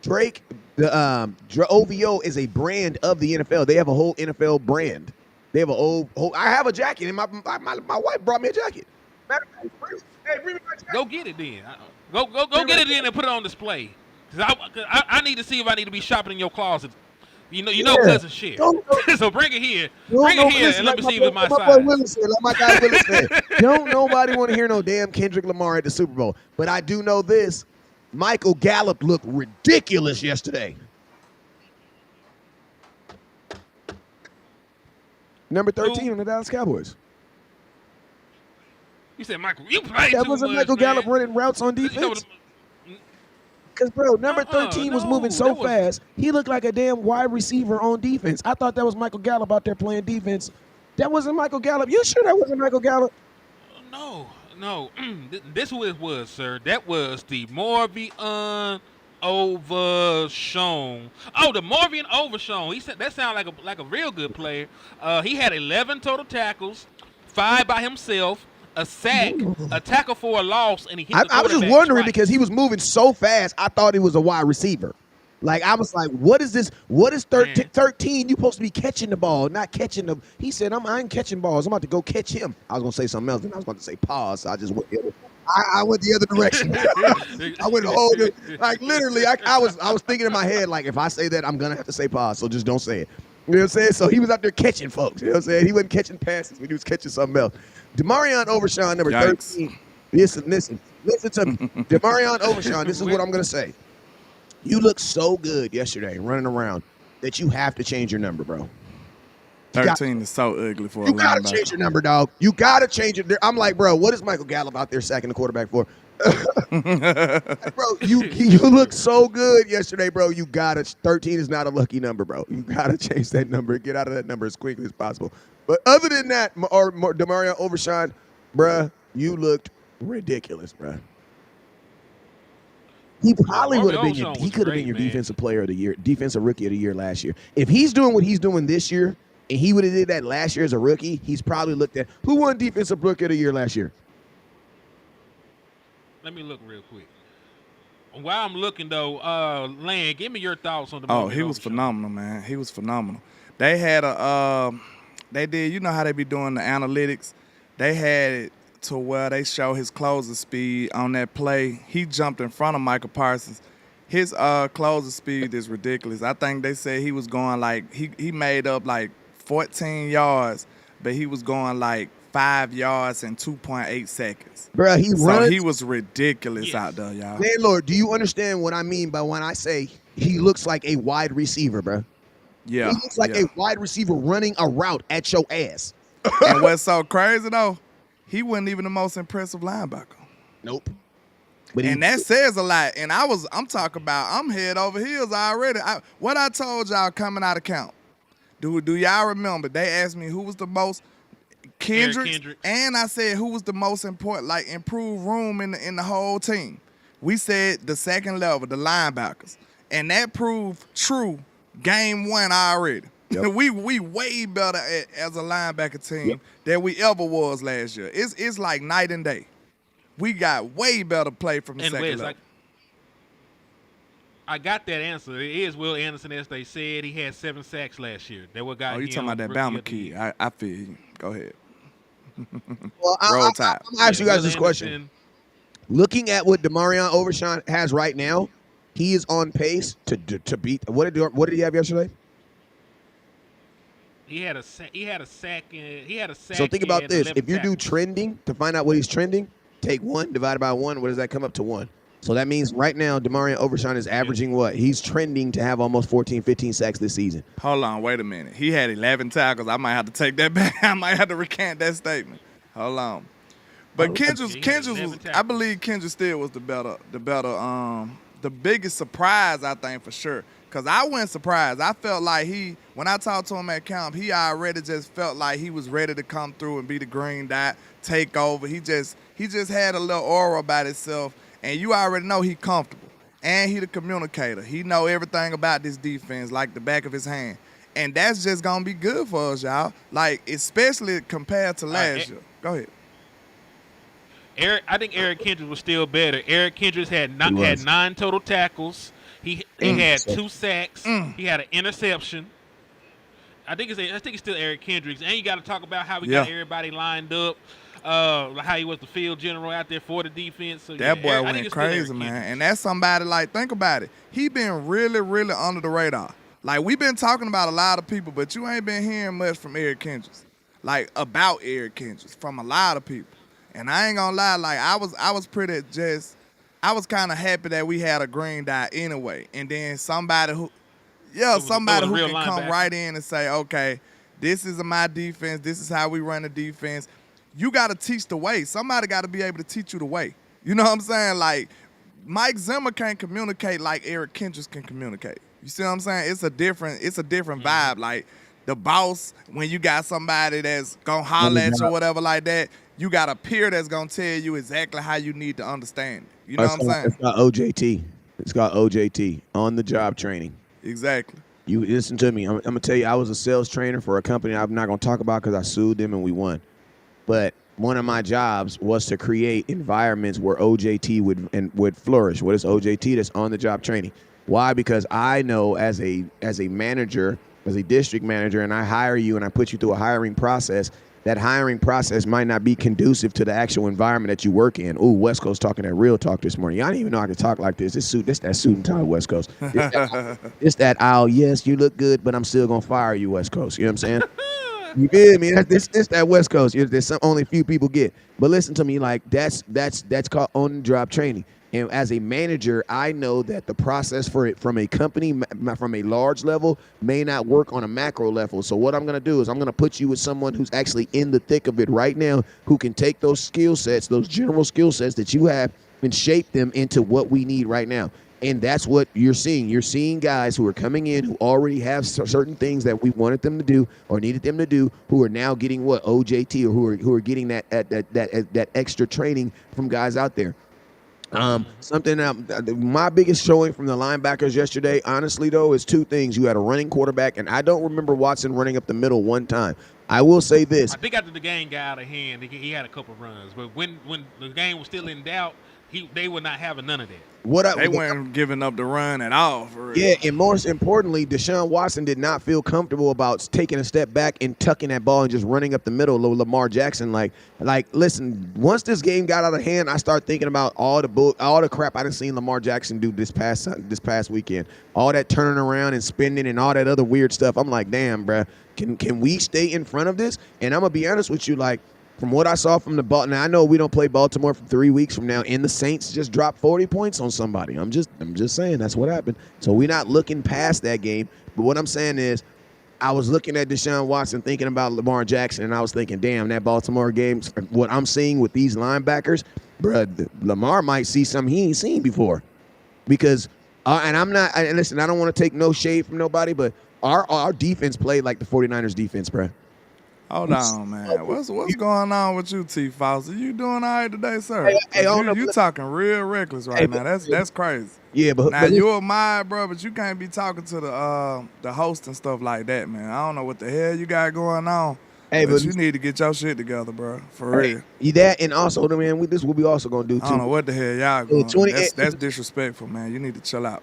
Drake, OVO is a brand of the NFL. They have a whole NFL brand. They have I have a jacket, and my wife brought me a jacket. Hey, bring me my jacket. Go get it then. Go get it in and put it on display. Cause I need to see if I need to be shopping in your closet. You know, cousin shit. So bring it here. Bring it here and let me see if it's my size. Like my guy Willis said, don't nobody want to hear no damn Kendrick Lamar at the Super Bowl. But I do know this. Michael Gallup looked ridiculous yesterday. Number 13 on the Dallas Cowboys. You said, Michael, you played too much, wasn't Michael Gallup running routes on defense? Because, bro, number 13 was moving so fast, he looked like a damn wide receiver on defense. I thought that was Michael Gallup out there playing defense. That wasn't Michael Gallup. You sure that wasn't Michael Gallup? No. This who it was, sir. That was the Morvian Overshown. Oh, the Morvian Overshown. He said that sounded like a real good player. He had 11 total tackles, 5 by himself, a sack, a tackle for a loss, and he hit the I was just wondering twice. because he was moving so fast, I thought he was a wide receiver. Like, I was like, what is this? What is 13? You supposed to be catching the ball, not catching the. He said, I ain't catching balls. I'm about to go catch him. I was going to say something else, and I was about to say pause, so I just went the other I went the other direction. I went the whole like literally. I was thinking in my head, like, if I say that, I'm gonna have to say pause. So just don't say it. You know what I'm saying? So he was out there catching folks. You know what I'm saying? He wasn't catching passes, but he was catching something else. Demarion Overshown, number 13. Listen to me. Demarion Overshown, this is what I'm gonna say. You look so good yesterday running around that you have to change your number, bro. 13 is so ugly for a linebacker. You got to change your number, dog. You got to change it. I'm like, bro, what is Michael Gallup out there sacking the quarterback for? Bro, you look so good yesterday, bro. You got to. 13 is not a lucky number, bro. You got to change that number. Get out of that number as quickly as possible. But other than that, Demarion Overshown, bro, you looked ridiculous, bro. He probably would have been he could have been your defensive player of the year, defensive rookie of the year last year. If he's doing what he's doing this year, and he would have did that last year as a rookie, he's probably looked at who won defensive rookie of the year last year. Let me look real quick. While I'm looking though, Land, give me your thoughts on the. Oh, he was phenomenal, man. He was phenomenal. They had they did. You know how they be doing the analytics. They had it to where they show his closing speed on that play. He jumped in front of Micah Parsons. His closing speed is ridiculous. I think they said he was going like he made up like 14 yards, but he was going like 5 yards in 2.8 seconds. Bro, he was ridiculous out there, y'all. Landlord, do you understand what I mean by when I say he looks like a wide receiver, bro? Yeah. He looks like a wide receiver running a route at your ass. And what's so crazy, though, he wasn't even the most impressive linebacker. Nope. And that says a lot. And I'm talking about, I'm head over heels already. What I told y'all coming out of camp. Do y'all remember? They asked me who was the most Kendricks, and I said who was the most important, like improved room in the whole team. We said the second level, the linebackers, and that proved true. Game 1 already. Yep. we way better as a linebacker team than we ever was last year. It's like night and day. we got way better play from the And second Wes, level. I got that answer. It is Will Anderson, as they said. He had 7 sacks last year. That what got Oh, you him talking about that Rookie Bama of the kid. Year. I feel you. Go ahead. Well, Roll Tide. I'm gonna ask you guys Will this question. Anderson, Looking at what Demarion Overshown has right now, he is on pace to beat. What did he have yesterday? he had a sack. He had a sack. So think about and this: 11 if you do tackles. trending to find out what he's trending, take 1 divided by 1. What does that come up to? 1. So that means right now Demarion Overshown is averaging what? He's trending to have almost 14, 15 sacks this season. Hold on, wait a minute. He had 11 tackles. I might have to take that back. I might have to recant that statement. Hold on. But Kendrick was, I believe Kendrick still was the biggest surprise, I think, for sure. Because I wasn't surprised. I felt like when I talked to him at camp, he already just felt like he was ready to come through and be the green dot, take over. He just had a little aura about himself, and you already know he comfortable. And he the communicator. He know everything about this defense like the back of his hand. And that's just going to be good for us, y'all. Like, especially compared to last year. Go ahead. I think Eric Kendricks was still better. Eric Kendricks had 9 total tackles. He had 2 sacks. He had an interception. I think it's still Eric Kendricks. And you got to talk about how we got everybody lined up. How he was the field general out there for the defense. So, that boy went crazy, man. And that's somebody, like, think about it. He been really, really under the radar. Like, we've been talking about a lot of people, but you ain't been hearing much from Eric Kendricks. Like, about Eric Kendricks from a lot of people. And I ain't gonna lie, like, I was kind of happy that we had a green dot anyway. And then somebody who can come right in and say, okay, this is my defense. This is how we run the defense. You got to teach the way. Somebody got to be able to teach you the way. You know what I'm saying? Like, Mike Zimmer can't communicate like Eric Kendricks can communicate. You see what I'm saying? It's a different vibe. Like, the boss, when you got somebody that's going to holler at you or whatever like that, you got a peer that's going to tell you exactly how you need to understand it. You know what I'm saying? It's called OJT. It's called OJT, on-the-job training. Exactly. You listen to me. I'm going to tell you, I was a sales trainer for a company I'm not going to talk about because I sued them and we won. But one of my jobs was to create environments where OJT would flourish. What is OJT? That's on-the-job training. Why? Because I know as a manager, as a district manager, and I hire you and I put you through a hiring process, that hiring process might not be conducive to the actual environment that you work in. Ooh, West Coast talking that real talk this morning. Y'all didn't even know I could talk like this. This that suit and tie, West Coast. It's that yes, you look good, but I'm still going to fire you, West Coast. You know what I'm saying? You feel me? This that West Coast. There's only a few people get. But listen to me, like, that's called on-the-job training. And as a manager, I know that the process for it from a company, from a large level, may not work on a macro level. So what I'm going to do is I'm going to put you with someone who's actually in the thick of it right now, who can take those skill sets, those general skill sets that you have, and shape them into what we need right now. And that's what you're seeing. You're seeing guys who are coming in who already have certain things that we wanted them to do or needed them to do, who are now getting what, OJT, or who are getting that extra training from guys out there. My biggest showing from the linebackers yesterday, honestly, though, is 2 things. You had a running quarterback, and I don't remember Watson running up the middle one time. I will say this. I think after the game got out of hand, he had a couple of runs. But when the game was still in doubt, they were not having none of that. They weren't giving up the run at all. For real. Yeah, and most importantly, Deshaun Watson did not feel comfortable about taking a step back and tucking that ball and just running up the middle of Lamar Jackson. Like, listen, once this game got out of hand, I started thinking about all the crap I done seen Lamar Jackson do this past weekend. All that turning around and spinning and all that other weird stuff. I'm like, damn, bruh, can we stay in front of this? And I'm gonna be honest with you, like, from what I saw from the ball, now I know we don't play Baltimore for 3 weeks from now, and the Saints just dropped 40 points on somebody. I'm just saying that's what happened. So we're not looking past that game. But what I'm saying is, I was looking at Deshaun Watson, thinking about Lamar Jackson, and I was thinking, damn, that Baltimore game, what I'm seeing with these linebackers, bruh, Lamar might see something he ain't seen before. Because, and listen, I don't want to take no shade from nobody, but our defense played like the 49ers defense, bruh. Hold on, man. What's going on with you, T. Fauci? You doing all right today, sir? You talking real reckless right now. That's crazy. Yeah, but now you're my bro, but you can't be talking to the host and stuff like that, man. I don't know what the hell you got going on. Hey, But but you need to get your shit together, bro. For real. that and also, man, this what we also gonna do too. I don't know what the hell y'all going. 28 That's disrespectful, man. You need to chill out.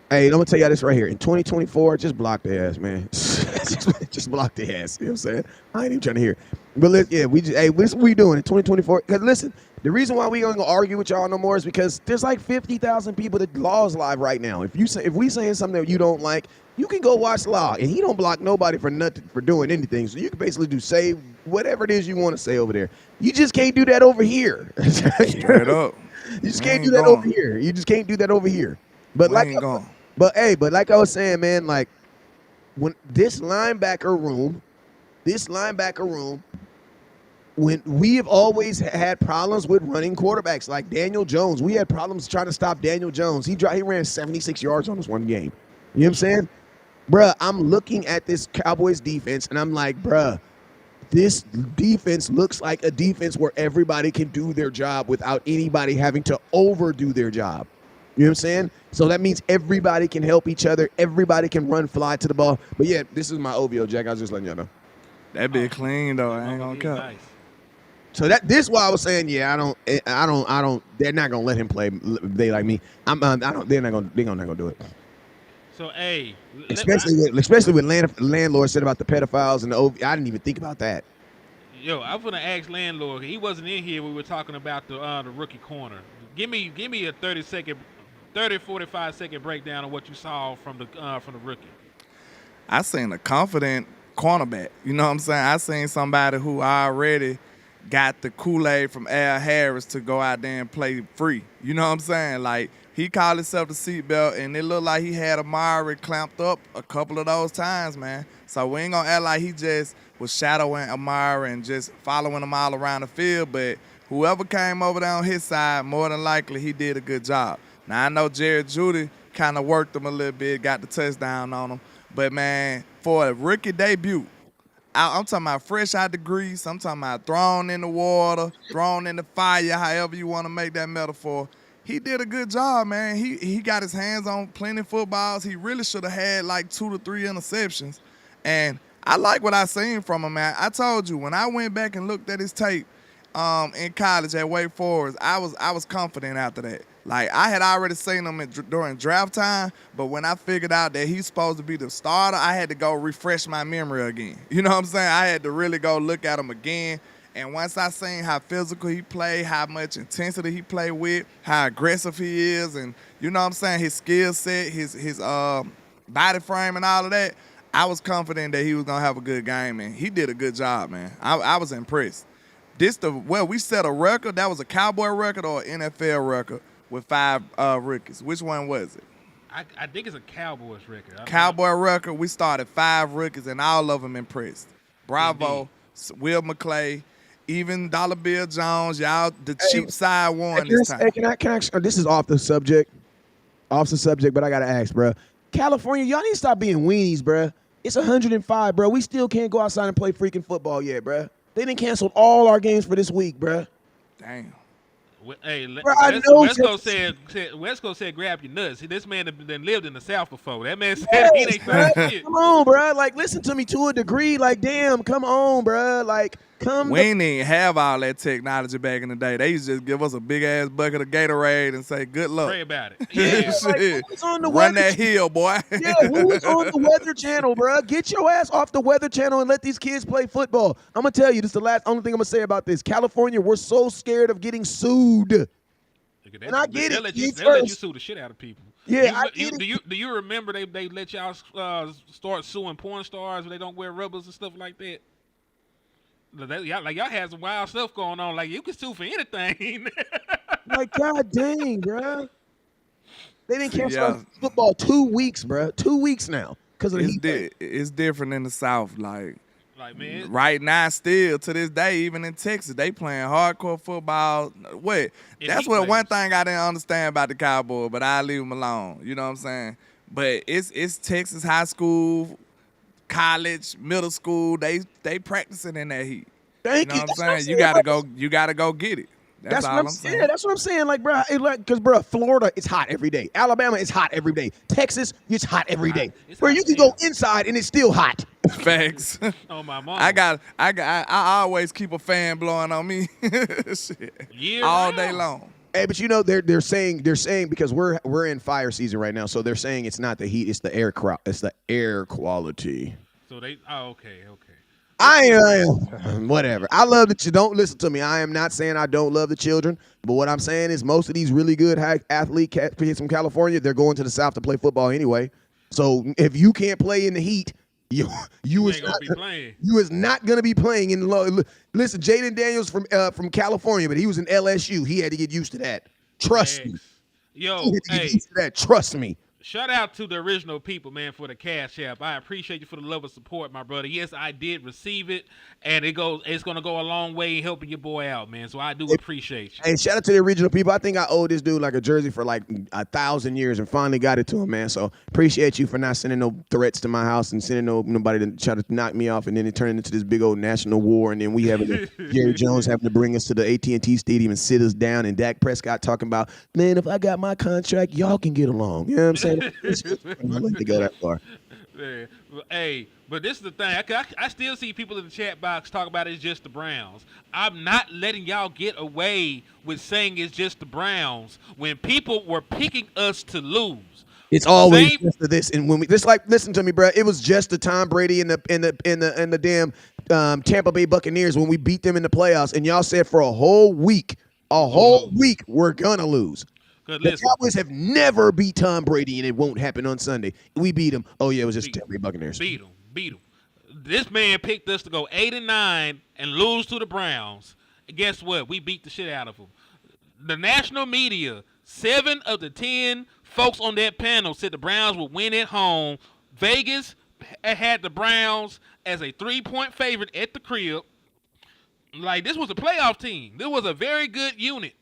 Hey, I'm gonna tell y'all this right here. In 2024, just block the ass, man. just block the ass. You know what I'm saying? I ain't even trying to hear. But this what we doing in 2024. Because listen, the reason why we gonna go argue with y'all no more is because there's like 50,000 people that Law's live right now. If we saying something that you don't like, you can go watch Law, and he don't block nobody for nothing for doing anything. So you can basically say whatever it is you want to say over there. You just can't do that over here. Straight up. You just can't do that over here. You just can't do that over here. But like I was saying, man, like when this linebacker room, when we have always had problems with running quarterbacks like Daniel Jones. We had problems trying to stop Daniel Jones. He ran 76 yards on us one game. You know what I'm saying? Bruh, I'm looking at this Cowboys defense, and I'm like, bruh, this defense looks like a defense where everybody can do their job without anybody having to overdo their job. You know what I'm saying? So that means everybody can help each other. Everybody can run, fly to the ball. But yeah, this is my OVO, Jack. I was just letting y'all know. That be clean though. I ain't gonna cut. Nice. So this why I was saying, yeah, I don't. They're not gonna let him play. They like me. I don't. They're not gonna do it. So hey, Especially when landlord said about the pedophiles and the OV. I didn't even think about that. yo, I'm gonna ask landlord. He wasn't in here. We were talking about the rookie corner. Give me a 45-second breakdown of what you saw from the rookie. I seen a confident cornerback. You know what I'm saying? I seen somebody who already got the Kool-Aid from Al Harris to go out there and play free. You know what I'm saying? Like, he called himself the seatbelt, and it looked like he had Amari clamped up a couple of those times, man. So we ain't gonna act like he just was shadowing Amari and just following him all around the field, but whoever came over there on his side, more than likely he did a good job. Now, I know Jared Judy kind of worked him a little bit, got the touchdown on him, but, man, for a rookie debut, I'm talking about fresh out the grease. I'm talking about thrown in the water, thrown in the fire, however you want to make that metaphor. He did a good job, man. He got his hands on plenty of footballs. He really should have had like 2 to 3 interceptions. And I like what I seen from him, man. I told you, when I went back and looked at his tape in college at Wake Forest, I was confident after that. Like, I had already seen him during draft time, but when I figured out that he's supposed to be the starter, I had to go refresh my memory again. You know what I'm saying? I had to really go look at him again. And once I seen how physical he played, how much intensity he played with, how aggressive he is, and you know what I'm saying, his skill set, his body frame and all of that, I was confident that he was going to have a good game, and he did a good job, man. I was impressed. We set a record. That was a Cowboy record or an NFL record with 5 rookies. Which one was it? I think it's a Cowboys record. Cowboy record. We started 5 rookies, and all of them impressed. Bravo, Will McClay, even Dollar Bill Jones. Y'all, the cheap side won this time. Can I this is off the subject, but I got to ask, bro. California, y'all need to stop being weenies, bro. It's 105, bro. We still can't go outside and play freaking football yet, bro. They done canceled all our games for this week, bro. Damn. Hey, bro, West Coast said, grab your nuts. This man done lived in the South before. That man said he ain't found shit. Come on, bro. Like, listen to me to a degree. Like, damn, come on, bro. Like, we ain't even have all that technology back in the day. They used to just give us a big-ass bucket of Gatorade and say, good luck. Pray about it. Yeah. Like, who's on the Run that hill, boy. Yeah, who's on the Weather Channel, bro? Get your ass off the Weather Channel and let these kids play football. I'm going to tell you, this is the only thing I'm going to say about this. California, we're so scared of getting sued. And I get it. They'll let you sue the shit out of people. Yeah, do you remember they let y'all start suing porn stars when they don't wear rubbers and stuff like that? Y'all had some wild stuff going on. Like, you can sue for anything. Like, god dang, bro. They didn't cancel football 2 weeks, bro. 2 weeks now because of the heat. It's different in the South. Like, man, right now, still to this day, even in Texas, they playing hardcore football. That's what one thing I didn't understand about the Cowboys, but I leave them alone. You know what I'm saying? But it's Texas high school, college, middle school. They practicing in that heat. You know what I'm saying? You gotta go get it. That's all I'm saying. Yeah, that's what I'm saying. Like, bro, because, bro, Florida, it's hot every day. Alabama, it's hot every day. Texas, it's hot every day. Bro, you can go inside and it's still hot. Facts. On my mom. I always keep a fan blowing on me. Shit. Year All round. day long. Hey, but you know they're saying because we're in fire season right now, so they're saying it's not the heat, it's the air quality. So they. Oh, okay. I am whatever. I love that you don't listen to me. I am not saying I don't love the children, but what I'm saying is most of these really good athlete kids from California, they're going to the South to play football anyway. So if you can't play in the heat, you is ain't gonna be playing. You is not gonna be playing in the listen. Jaden Daniels from California, but he was in LSU. He had to get used to that. Trust me. Yo, He had to get hey. used to that. Trust me. Shout out to the original people, man, for the cash app. I appreciate you for the love of support, my brother. Yes, I did receive it, and it's gonna go a long way in helping your boy out, man. So I do appreciate you. Hey, shout out to the original people. I think I owed this dude like a jersey for like 1,000 years and finally got it to him, man. So appreciate you for not sending no threats to my house and sending nobody to try to knock me off, and then it turned into this big old national war, and then we have Jerry Jones having to bring us to the AT&T Stadium and sit us down, and Dak Prescott talking about, man, if I got my contract, y'all can get along. You know what I'm saying? I'm not letting it go that far. Yeah. Hey, but this is the thing. I still see people in the chat box talk about it's just the Browns. I'm not letting y'all get away with saying it's just the Browns when people were picking us to lose. It's always just this, and when we just like listen to me, bro. It was just the Tom Brady and the damn Tampa Bay Buccaneers when we beat them in the playoffs, and y'all said for a whole week we're gonna lose. The Cowboys have never beat Tom Brady, and it won't happen on Sunday. We beat him. Oh, yeah, it was just Tampa Bay Buccaneers. Beat him. This man picked us to go 8-9 and lose to the Browns. And guess what? We beat the shit out of them. The national media, 7 of the 10 folks on that panel said the Browns would win at home. Vegas had the Browns as a 3-point favorite at the crib. Like, this was a playoff team. This was a very good unit.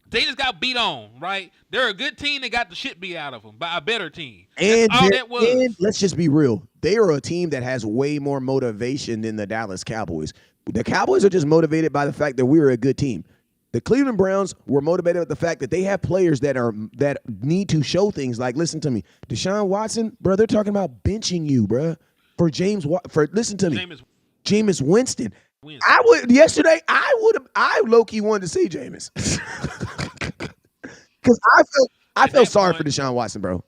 They just got beat on, right? They're a good team that got the shit beat out of them by a better team. And all that was. And let's just be real. They are a team that has way more motivation than the Dallas Cowboys. The Cowboys are just motivated by the fact that we're a good team. The Cleveland Browns were motivated with the fact that they have players that need to show things. Like, listen to me. Deshaun Watson, bro, they're talking about benching you, bro. Listen to me. Jameis Winston. I low-key wanted to see Jameis. Because I felt sorry for Deshaun Watson, bro.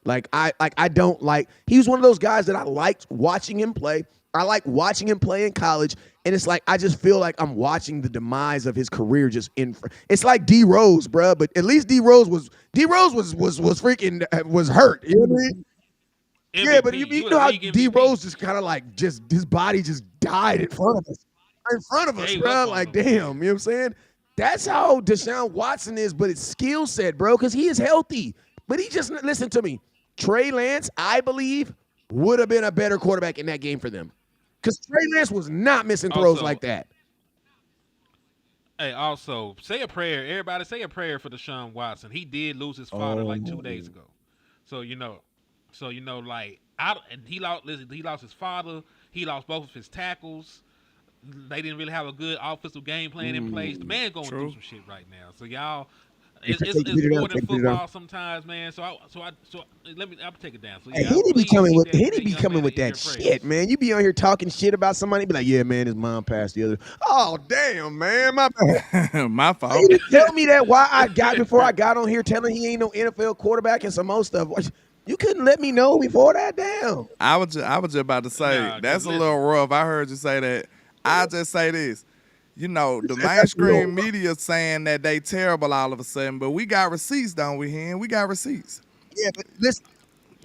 He was one of those guys that I liked watching him play. I like watching him play in college, and it's like I just feel like I'm watching the demise of his career just it's like D Rose, bro. But at least D Rose was freaking was hurt. You know what I mean? MVP. Yeah, but you know how D Rose just kind of like just his body just died in front of us. In front of us, bro. Like, damn, you know what I'm saying? That's how Deshaun Watson is, but it's skill set, bro, because he is healthy. But he just, listen to me. Trey Lance, I believe, would have been a better quarterback in that game for them. Because Trey Lance was not missing throws like that. Hey, also, say a prayer. Everybody say a prayer for Deshaun Watson. He did lose his father like 2 days ago. So, he lost his father. He lost both of his tackles. They didn't really have a good offensive game plan in place. The man's going through some shit right now. So y'all, it's more than football sometimes, man. I'll take it down. So yeah, he be coming with that shit, man. You be on here talking shit about somebody, be like, yeah, man, his mom passed the other. Oh, damn, man, my bad. My fault. You tell me that before I got on here telling he ain't no NFL quarterback and some more stuff. You couldn't let me know before that, damn. I was just about to say that's a little rough. I heard you say that. I'll just say this. The mainstream media saying that they terrible all of a sudden, but we got receipts, don't we, Hen? We got receipts. Yeah, but listen.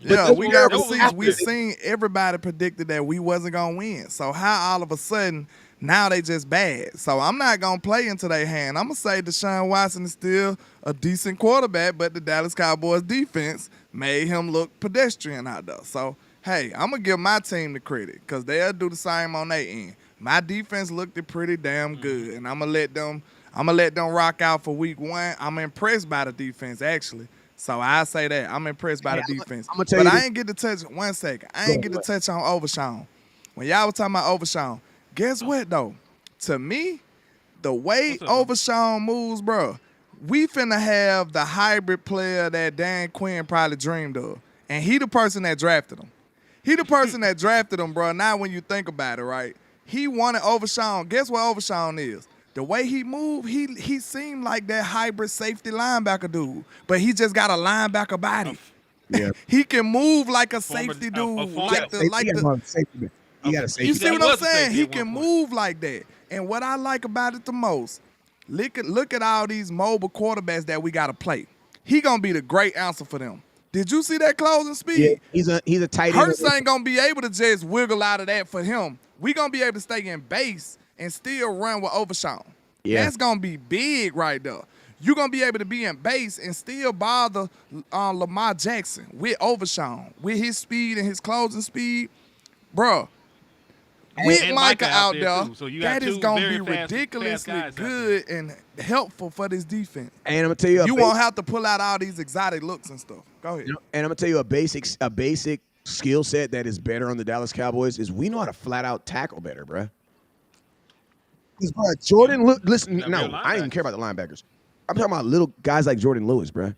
Yeah, we got receipts. We seen everybody predicted that we wasn't going to win. So how all of a sudden now they just bad? So I'm not going to play into their hand. I'm going to say Deshaun Watson is still a decent quarterback, but the Dallas Cowboys defense made him look pedestrian out there. So, hey, I'm going to give my team the credit because they'll do the same on their end. My defense looked pretty damn good, and I'm gonna let them rock out for week 1. I'm impressed by the defense, actually. So I say that I'm impressed by the defense. I ain't get to touch 1 second. I ain't get to touch on Overshown. When y'all was talking about Overshown, guess what though? To me, the way Overshown moves, bro, we finna have the hybrid player that Dan Quinn probably dreamed of, and he the person that drafted him. He the person that drafted him, bro. Now when you think about it, right? He wanted Overshown. Guess what Overshown is? The way he moved, he seemed like that hybrid safety linebacker dude, but he just got a linebacker body. Yeah. He can move like a Former- safety a dude, former- like the like the. You got to say You see He what I'm was a saying? safety He at can one point. move like that. And what I like about it the most, look at all these mobile quarterbacks that we got to play. He gonna be the great answer for them. Did you see that closing speed? Yeah, he's a tight end. Hurts ain't gonna be able to just wiggle out of that for him. We gonna be able to stay in base and still run with Overshown. Yeah. That's gonna be big right there. You're gonna be able to be in base and still bother Lamar Jackson with Overshown, with his speed and his closing speed, bro. With And Micah Micah out out there, there, too. So you got that is two gonna very be fast ridiculously guys out good and helpful for this defense. And I'm gonna tell you, You won't have to pull out all these exotic looks and stuff. Go ahead. And I'm gonna tell you a basic skill set that is better on the Dallas Cowboys is we know how to flat out tackle better, bruh. Because Jordan, listen, Now, no, real I don't even linebackers. care about the linebackers. I'm talking about little guys like Jordan Lewis, bruh.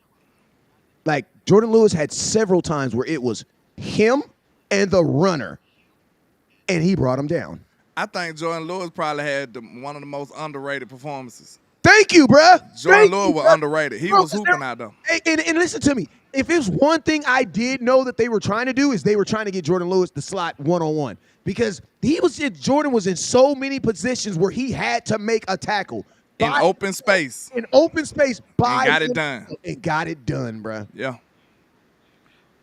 Like Jordan Lewis had several times where it was him and the runner, and he brought him down. I think Jordan Lewis probably had one of the most underrated performances. Thank you, bruh. Jordan Thank Lewis you, was bruh. underrated. He Bro, was hooping out there. And listen to me. If it's one thing I did know that they were trying to do is they were trying to get Jordan Lewis the slot one-on-one because Jordan was in so many positions where he had to make a tackle. In open space. In open space. And got it done. And got it done, bruh. Yeah.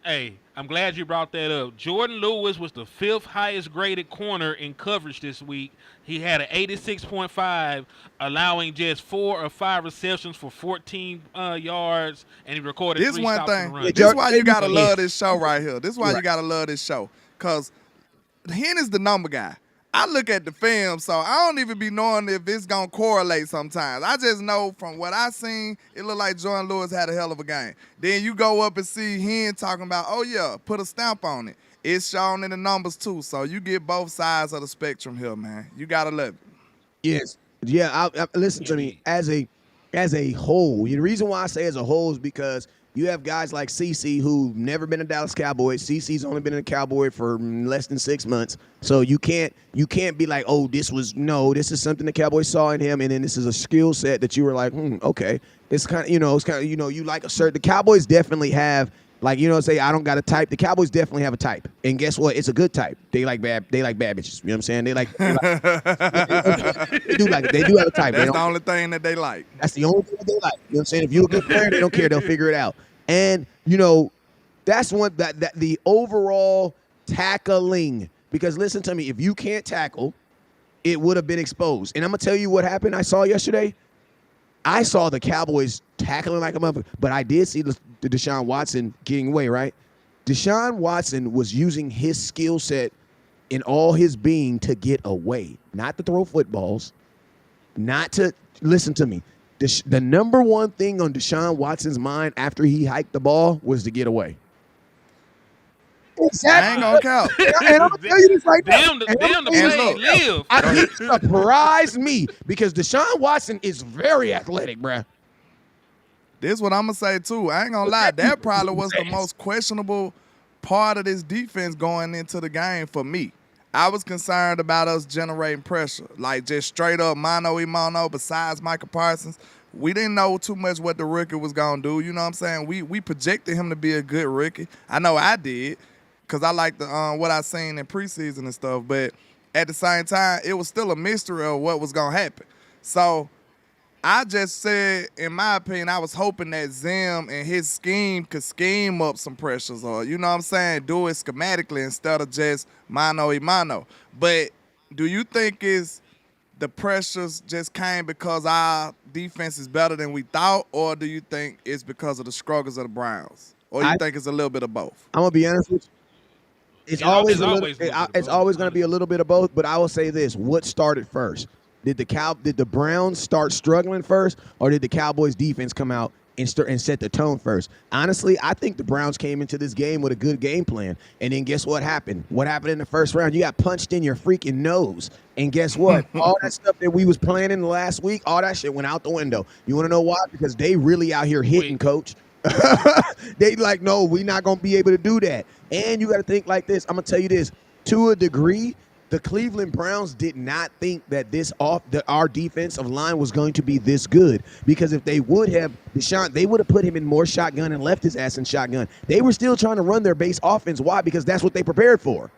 Hey, I'm glad you brought that up. Jordan Lewis was the 5th highest graded corner in coverage this week. He had an 86.5, allowing just 4 or 5 receptions for 14 yards, and he recorded This 3 one stops in thing. the run. This is why you gotta Yeah. love this show right here. This is why you Right. gotta love this show. Cause Hen is the number guy. I look at the film, so I don't even be knowing if it's gonna correlate sometimes. I just know from what I seen, it looked like Jordan Lewis had a hell of a game. Then you go up and see Hen talking about, oh yeah, put a stamp on it. It's shown in the numbers too. So you get both sides of the spectrum here, man. You gotta love it. Yes. Yeah, listen to me. As a whole, the reason why I say as a whole is because you have guys like CC who've never been a Dallas Cowboy. CC's only been a Cowboy for less than 6 months. So you can't be like, oh, this is something the Cowboys saw in him, and then this is a skill set that you were like, okay. It's kind of, you like a certain. The Cowboys definitely have, like, say I don't got a type. The Cowboys definitely have a type, and guess what? It's a good type. They like bad bitches. You know what I'm saying? They do have a type. That's the only thing that they like. That's the only thing that they like. You know what I'm saying? If you're a good player, they don't care. They'll figure it out. And, that's one that the overall tackling. Because listen to me, if you can't tackle, it would have been exposed. And I'm going to tell you what happened I saw yesterday. I saw the Cowboys tackling like a motherfucker, but I did see the Deshaun Watson getting away, right? Deshaun Watson was using his skill set in all his being to get away, not to throw footballs, not to – listen to me. The number one thing on Deshaun Watson's mind after he hiked the ball was to get away. Exactly. I ain't gonna count. And I'm going to tell you this right now. Damn the play live. It surprised me because Deshaun Watson is very athletic, bruh. This is what I'm gonna say too. I ain't gonna lie. That probably was the most questionable part of this defense going into the game for me. I was concerned about us generating pressure, like just straight up mano-a-mano. Besides Micah Parsons, we didn't know too much what the rookie was gonna do. You know what I'm saying? We projected him to be a good rookie. I know I did, cause I liked what I seen in preseason and stuff. But at the same time, it was still a mystery of what was gonna happen. So I just said, in my opinion, I was hoping that Zim and his scheme could scheme up some pressures or, you know what I'm saying, do it schematically instead of just mano-a-mano. But do you think the pressures just came because our defense is better than we thought, or do you think it's because of the struggles of the Browns? Or you think it's a little bit of both? I'm going to be honest with you. It's always going to be a little bit of both, but I will say this. What started first? Did the Browns start struggling first, or did the Cowboys defense come out and set the tone first? Honestly, I think the Browns came into this game with a good game plan, and then guess what happened? What happened in the first round? You got punched in your freaking nose, and guess what? All that stuff that we was planning last week, all that shit went out the window. You want to know why? Because they really out here hitting, Coach. They like, no, we're not going to be able to do that. And you got to think like this. I'm going to tell you this. To a degree, the Cleveland Browns did not think that our defensive line was going to be this good, because if they would have, they would have put him in more shotgun and left his ass in shotgun. They were still trying to run their base offense. Why? Because that's what they prepared for.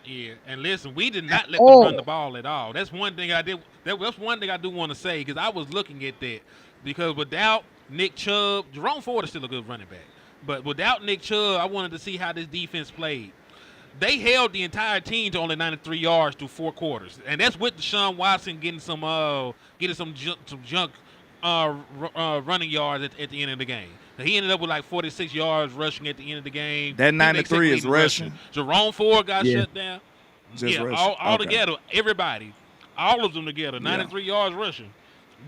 Yeah, and listen, we did not let them run the ball at all. That's one thing I did. That's one thing I do want to say, because I was looking at that. Because without Nick Chubb, Jerome Ford is still a good running back, but without Nick Chubb, I wanted to see how this defense played. They held the entire team to only 93 yards through 4 quarters, and that's with Deshaun Watson getting some junk running yards at the end of the game. Now, he ended up with like 46 yards rushing at the end of the game. That 93 is rushing. Jerome Ford got shut down. Just rushing. all together, everybody, all of them together, 93 yards rushing.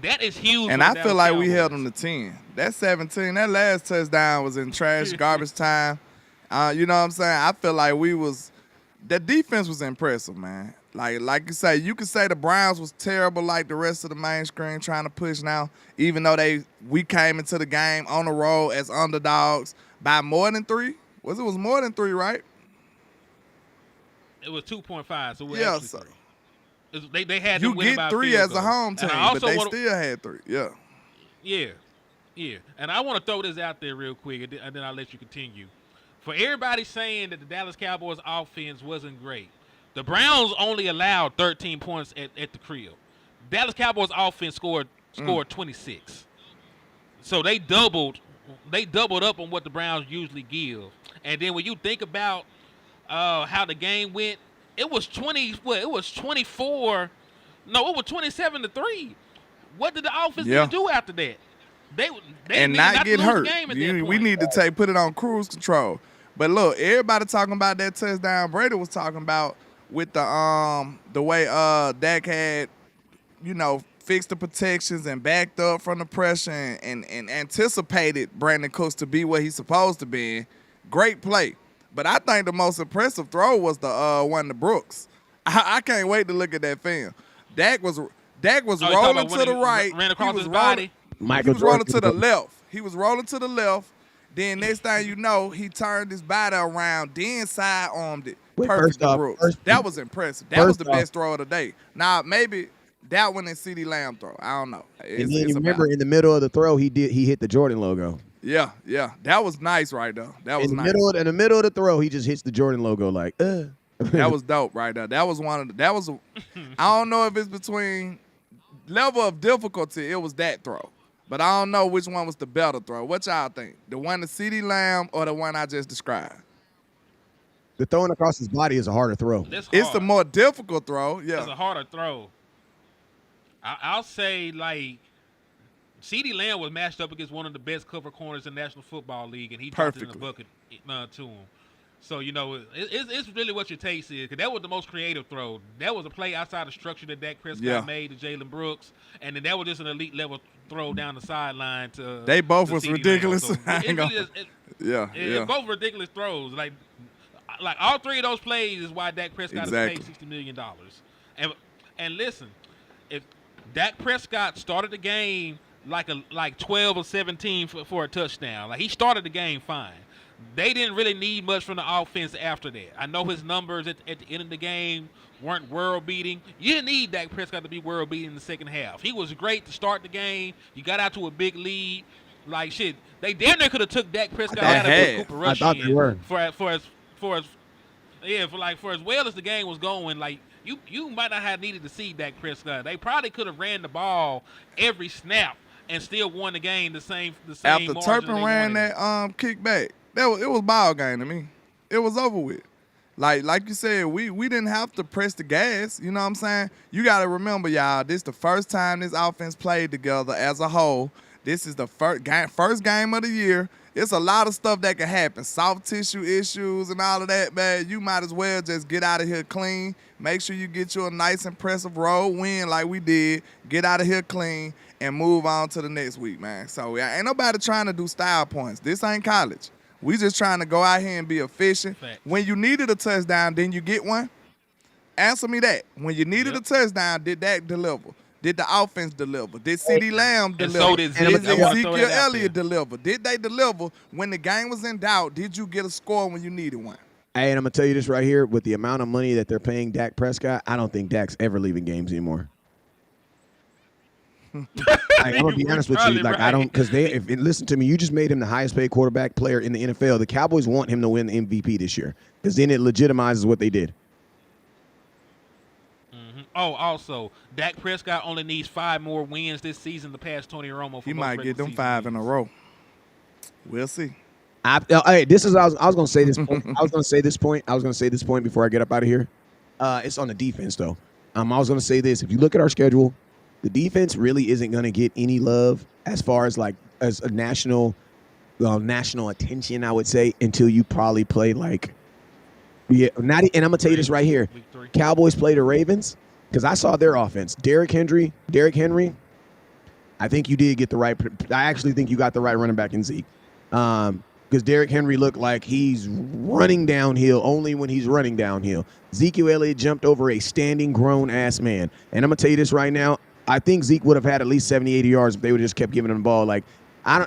That is huge. And I feel like we held them to 10. That 17, that last touchdown was in trash, garbage time. You know what I'm saying? I feel like the defense was impressive, man. Like you say, you could say the Browns was terrible like the rest of the mainstream trying to push now, even though we came into the game on the road as underdogs by more than 3. It was more than 3, right? It was 2.5, so yeah, actually 3. They had you to win get 3 as a home team, but they still had 3. Yeah. And I want to throw this out there real quick, and then I'll let you continue. For everybody saying that the Dallas Cowboys offense wasn't great, the Browns only allowed 13 points at the crib. Dallas Cowboys offense scored 26. So they doubled up on what the Browns usually give. And then when you think about how the game went, it was 27-3. What did the offense need to do after that? They and not get hurt. We need to put it on cruise control. But look, everybody talking about that touchdown Brady was talking about with the way Dak had, fixed the protections and backed up from the pressure and anticipated Brandon Cooks to be what he's supposed to be. Great play. But I think the most impressive throw was the one to Brooks. I can't wait to look at that film. Dak was rolling to the right. Ran across his body. He was rolling to the left. Then next thing you know, he turned his body around, then sidearmed it. Perfect to Brooks. That was impressive. That was the best throw of the day. Now, maybe that one and CeeDee Lamb throw. I don't know. And then you remember in the middle of the throw, he hit the Jordan logo. Yeah. That was nice right there. That was nice. In the middle of the throw, he just hits the Jordan logo like, That was dope right there. That was I don't know if it's between level of difficulty, it was that throw. But I don't know which one was the better throw. What y'all think? The one to CeeDee Lamb or the one I just described? The throwing across his body is a harder throw. It's the more difficult throw. Yeah. It's a harder throw. I'll say, like, CeeDee Lamb was matched up against one of the best cover corners in the National Football League, and he dropped it in the bucket to him. So, it's really what your taste is, because that was the most creative throw. That was a play outside the structure that Dak Prescott made to Jalen Brooks, and then that was just an elite level throw down the sideline to They both was ridiculous. So both ridiculous throws. Like all 3 of those plays is why Dak Prescott is paid $60 million. And listen, if Dak Prescott started the game like 12 or 17 for a touchdown, like he started the game fine. They didn't really need much from the offense after that. I know his numbers at the end of the game weren't world-beating. You didn't need Dak Prescott to be world-beating in the second half. He was great to start the game. You got out to a big lead. Like, shit, they damn near could have took Dak Prescott out of Cooper Rush. I thought they were. For as well as the game was going, like, you might not have needed to see Dak Prescott. They probably could have ran the ball every snap and still won the game the same After Turpin ran that kickback. It was ball game to me. It was over with. Like you said, we didn't have to press the gas. You know what I'm saying? You got to remember, y'all, this is the first time this offense played together as a whole. This is the first game of the year. It's a lot of stuff that can happen. Soft tissue issues and all of that, man. You might as well just get out of here clean. Make sure you get you a nice, impressive road win like we did. Get out of here clean and move on to the next week, man. So, ain't nobody trying to do style points. This ain't college. We just trying to go out here and be efficient. Fact. When you needed a touchdown, then you get one. Answer me that. When you needed a touchdown, did Dak deliver? Did the offense deliver? Did CeeDee Lamb And deliver? so did Zeke. Did I wanna throw Ezekiel that out Elliott there. deliver? Did they deliver when the game was in doubt? Did you get a score when you needed one? Hey, and I'm gonna tell you this right here: with the amount of money that they're paying Dak Prescott, I don't think Dak's ever leaving games anymore. Like, I'm gonna be honest with you. Probably Like, I don't, because listen to me. You just made him the highest paid quarterback player in the NFL. The Cowboys want him to win the MVP this year because then it legitimizes what they did. Oh, also, Dak Prescott only needs 5 more wins this season to pass Tony Romo. For He most might regular get them season 5 in wins. a row. We'll see. Hey, this is I was gonna say this. I was gonna say this point before I get up out of here. It's on the defense though. I was gonna say this. If you look at our schedule, the defense really isn't gonna get any love as far as like as a national attention. I would say until you probably play like and I'm gonna tell you this right here. Week 3. Cowboys play the Ravens because I saw their offense. Derrick Henry. I think you did get the right. I actually think you got the right running back in Zeke. Because Derrick Henry looked like he's running downhill only when he's running downhill. Ezekiel Elliott jumped over a standing grown-ass man. And I'm going to tell you this right now. I think Zeke would have had at least 70, 80 yards if they would have just kept giving him the ball. Like,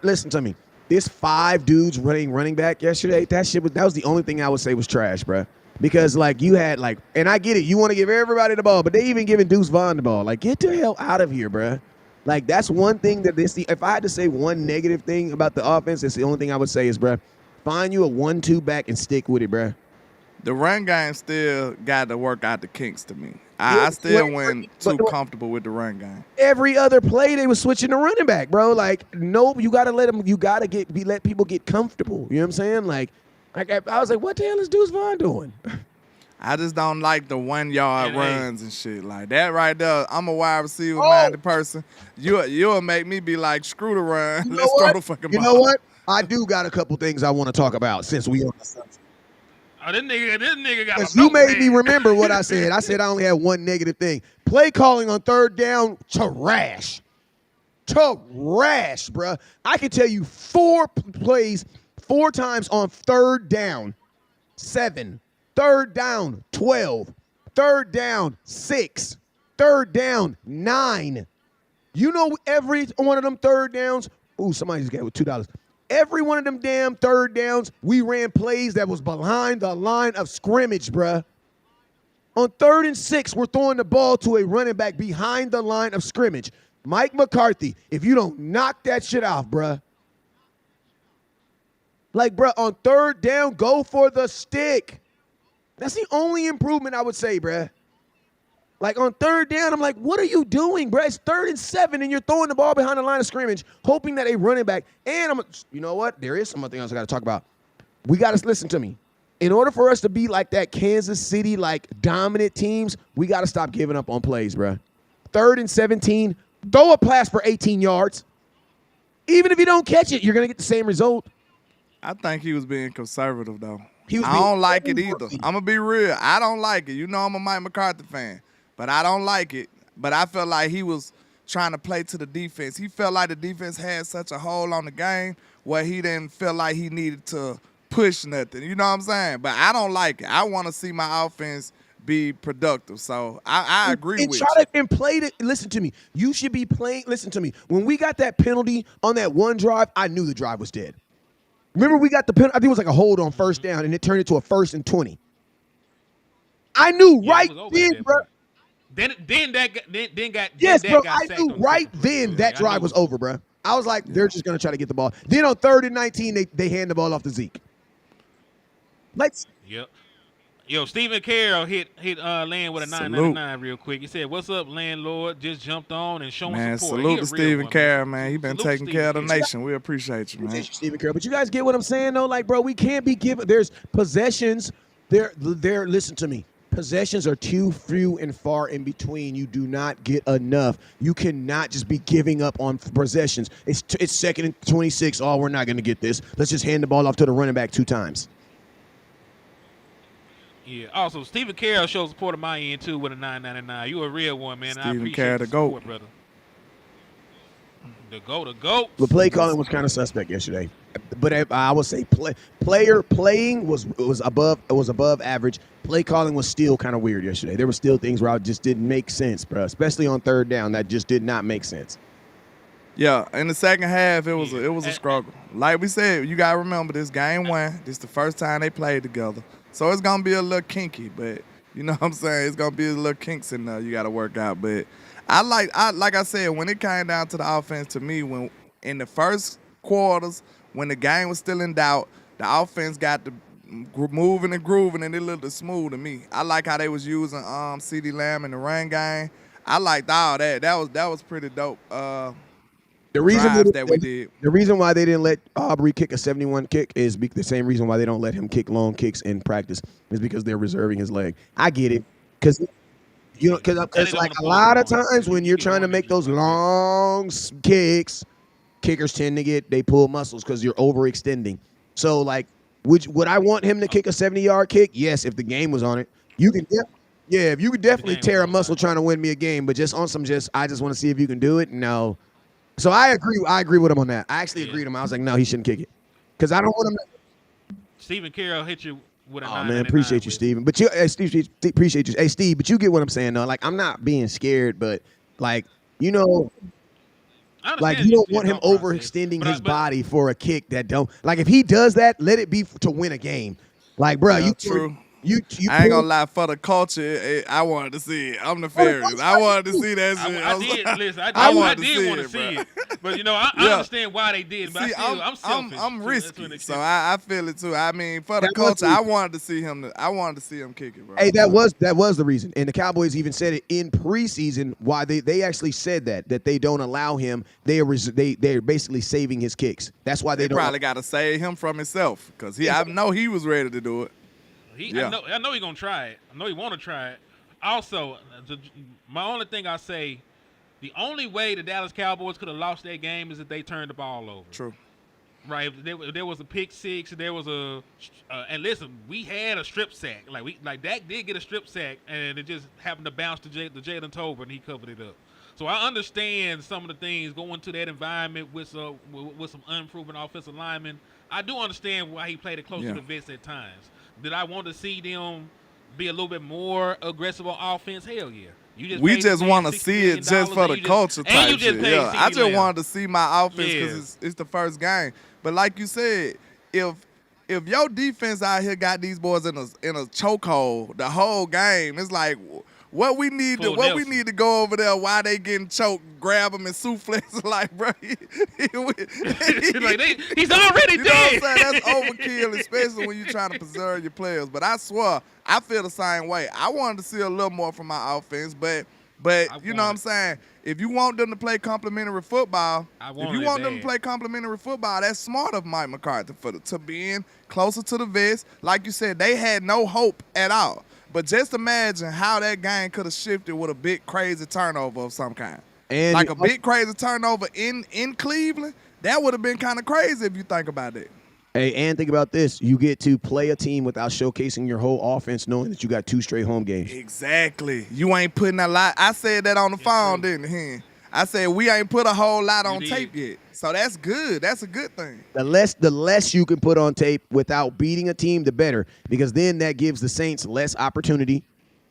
listen to me. This 5 dudes running back yesterday, that was the only thing I would say was trash, bro. Because, like, you had, like, and I get it. You want to give everybody the ball, but they even giving Deuce Vaughn the ball. Like, get the hell out of here, bro. Like, that's one thing that if I had to say one negative thing about the offense, it's the only thing I would say is, bruh, find you a 1-2 back and stick with it, bruh. The run game still got to work out the kinks to me. I still wasn't too comfortable with the run game. Every other play, they was switching to running back, bro. Like, nope, you got to let people get comfortable. You know what I'm saying? Like I was like, what the hell is Deuce Vaughn doing? I just don't like the 1 yard runs and shit like that right there. I'm a wide receiver minded person. You'll make me be like, screw the run. Let's throw the fucking ball. You know what? I do got a couple things I want to talk about since we on the subject. Oh, this nigga got a You made me remember what I said. I said I only had one negative thing. Play calling on third down, trash. Trash, bruh. I can tell you 4 plays 4 times on third down, 7. Third down, 12. Third down, 6. Third down, 9. You know every one of them third downs, ooh, somebody just got it with $2. Every one of them damn third downs, we ran plays that was behind the line of scrimmage, bruh. On 3rd and 6, we're throwing the ball to a running back behind the line of scrimmage. Mike McCarthy, if you don't knock that shit off, bruh. Like, bruh, on 3rd down, go for the stick. That's the only improvement I would say, bruh. Like, on 3rd down, I'm like, what are you doing, bruh? It's 3rd and 7, and you're throwing the ball behind the line of scrimmage, hoping that a running back, and you know what? There is something else I got to talk about. We got to listen to me. In order for us to be like that Kansas City, like, dominant teams, we got to stop giving up on plays, bruh. 3rd and 17, throw a pass for 18 yards. Even if you don't catch it, you're going to get the same result. I think he was being conservative, though. I I don't like it either. I'm going to be real. I don't like it. You know I'm a Mike McCarthy fan, but I don't like it. But I felt like he was trying to play to the defense. He felt like the defense had such a hold on the game where he didn't feel like he needed to push nothing. You know what I'm saying? But I don't like it. I want to see my offense be productive. So I agree with you. And play it. Listen to me. You should be playing. Listen to me. When we got that penalty on that one drive, I knew the drive was dead. Remember, we got the penalty. I think it was like a hold on 1st down, and it turned into a 1st and 20. I knew right then, bro. Then got yes, then bro. got I sacked knew on right the then that drive was over, bro. I was like, they're just gonna try to get the ball. Then on 3rd and 19, they hand the ball off to Zeke. Yep. Yo, Stephen Carroll hit Land with a 999 real quick. He said, "What's up, landlord? Just jumped on and showing Man, support." salute to Stephen Carroll, man. He been taking care of the nation. We appreciate you, man. Stephen Carroll. But you guys get what I'm saying, though? Like, bro, we can't be giving. There's possessions. Listen to me. Possessions are too few and far in between. You do not get enough. You cannot just be giving up on possessions. It's 2nd and 26. Oh, we're not going to get this. Let's just hand the ball off to the running back 2 times. Yeah. Also, Stephen Carroll shows support of my end too with a 999. You a real one, man. I Stephen appreciate Carroll, the the GOAT. support, brother. The goat. The play calling was kind of suspect yesterday, but I would say playing was above average. Play calling was still kind of weird yesterday. There were still things where I just didn't make sense, bro. Especially on third down, that just did not make sense. Yeah, in the second half, it was a struggle. Like we said, you gotta remember this game one. This the first time they played together, so it's gonna be a little kinky. But you know what I'm saying, it's gonna be a little kinks in there. You gotta work out. But like I said, when it came down to the offense, to me, when in the first quarters, when the game was still in doubt, the offense got the moving and grooving, and it looked smooth to me. I like how they was using CeeDee Lamb in the run game. I liked all that. That was pretty dope. The reason we did. The reason why they didn't let Aubrey kick a 71 kick is the same reason why they don't let him kick long kicks in practice is because they're reserving his leg. I get it, because it's like a lot of times when you're trying to make those long kicks, kickers tend to they pull muscles because you're overextending. So like, would I want him to kick a 70-yard kick? Yes, if the game was on it. You can if you could definitely tear a muscle trying to win me a game, but just on some I just want to see if you can do it. No. So I agree with him on that. I actually agreed with him. I was like, no, he shouldn't kick it. Because I don't want him to. Stephen Carroll hit you with a 9. Oh, man, appreciate you, Steven. But Steve, appreciate you. Hey, Steve, but you get what I'm saying, though. Like, I'm not being scared, but, like, you know, like, you don't want him overextending his body for a kick that don't. Like, if he does that, let it be to win a game. Like, bro, true. I ain't gonna lie, for the culture, I wanted to see it. I'm the fairest. I wanted to see that shit. I did. Listen, I did want to see it. But, you know, I understand why they did. But I'm selfish. I'm risky, so I feel it, too. I mean, for the culture, I wanted to see him kick it, bro. Hey, that was the reason. And the Cowboys even said it in preseason why they actually said that they don't allow him. They're basically saving his kicks. That's why they don't. Probably got to save him from himself because I know he was ready to do it. I know he's going to try it. I know he want to try it. Also, my only thing I say, the only way the Dallas Cowboys could have lost that game is if they turned the ball over. True. Right? If there was a pick six, there was and listen, we had a strip sack. Like Dak did get a strip sack, and it just happened to bounce to Jalen Tolbert, and he covered it up. So I understand some of the things going to that environment with some unproven offensive linemen. I do understand why he played it close to the vest at times. Did I want to see them be a little bit more aggressive on offense? Hell yeah. We just want to see it just for the culture type shit. Yeah, I just wanted to see my offense because it's the first game. But like you said, if your defense out here got these boys in a chokehold the whole game, it's like what we need to go over there while they getting choked, grab them and souffles like, bro. He's already dead. You know what I'm saying? That's overkill, especially when you're trying to preserve your players. But I swear, I feel the same way. I wanted to see a little more from my offense, but you know what I'm saying? If you want them to play complimentary football, that's smart of Mike McCarthy to be in closer to the vest. Like you said, they had no hope at all. But just imagine how that game could have shifted with a big crazy turnover of some kind. And like a big crazy turnover in Cleveland, that would have been kind of crazy if you think about it. Hey, and think about this. You get to play a team without showcasing your whole offense, knowing that you got 2 straight home games. Exactly. You ain't putting a lot. I said that on the phone, didn't I? I said we ain't put a whole lot on tape yet. So that's good. That's a good thing. The less you can put on tape without beating a team, the better. Because then that gives the Saints less opportunity.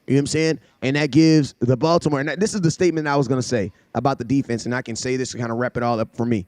You know what I'm saying? And that gives the Baltimore. And this is the statement I was going to say about the defense. And I can say this to kind of wrap it all up for me.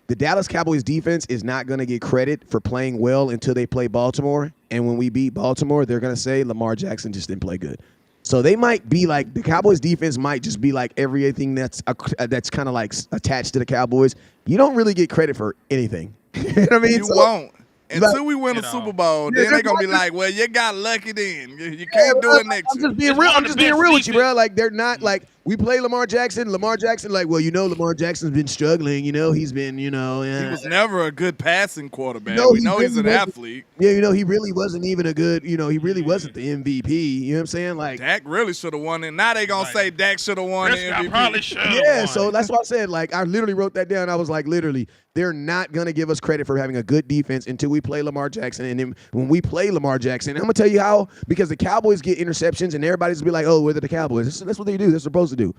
The Dallas Cowboys defense is not going to get credit for playing well until they play Baltimore. And when we beat Baltimore, they're going to say Lamar Jackson just didn't play good. So they might be like, the Cowboys defense might just be like everything that's kind of like attached to the Cowboys. You don't really get credit for anything. You know what I mean? You won't. Until we win a Super Bowl, then they're going to be like, well, you got lucky then. You can't do it next year. I'm just being real with you, bro. Like, they're not like, we play Lamar Jackson, like, well, Lamar Jackson's been struggling. He's been, He was never a good passing quarterback. We know he's an athlete. Yeah, he really wasn't even a good, he really wasn't the MVP. You know what I'm saying? Like, Dak really should have won it. Now they going to say Dak should have won the MVP. Probably should have won. So that's why I said, like, I literally wrote that down. I was like, literally, they're not going to give us credit for having a good defense until we play Lamar Jackson. And then when we play Lamar Jackson, I'm going to tell you how, because the Cowboys get interceptions and everybody's going to be like, oh, where are the Cowboys? That's what they do. They're supposed to do.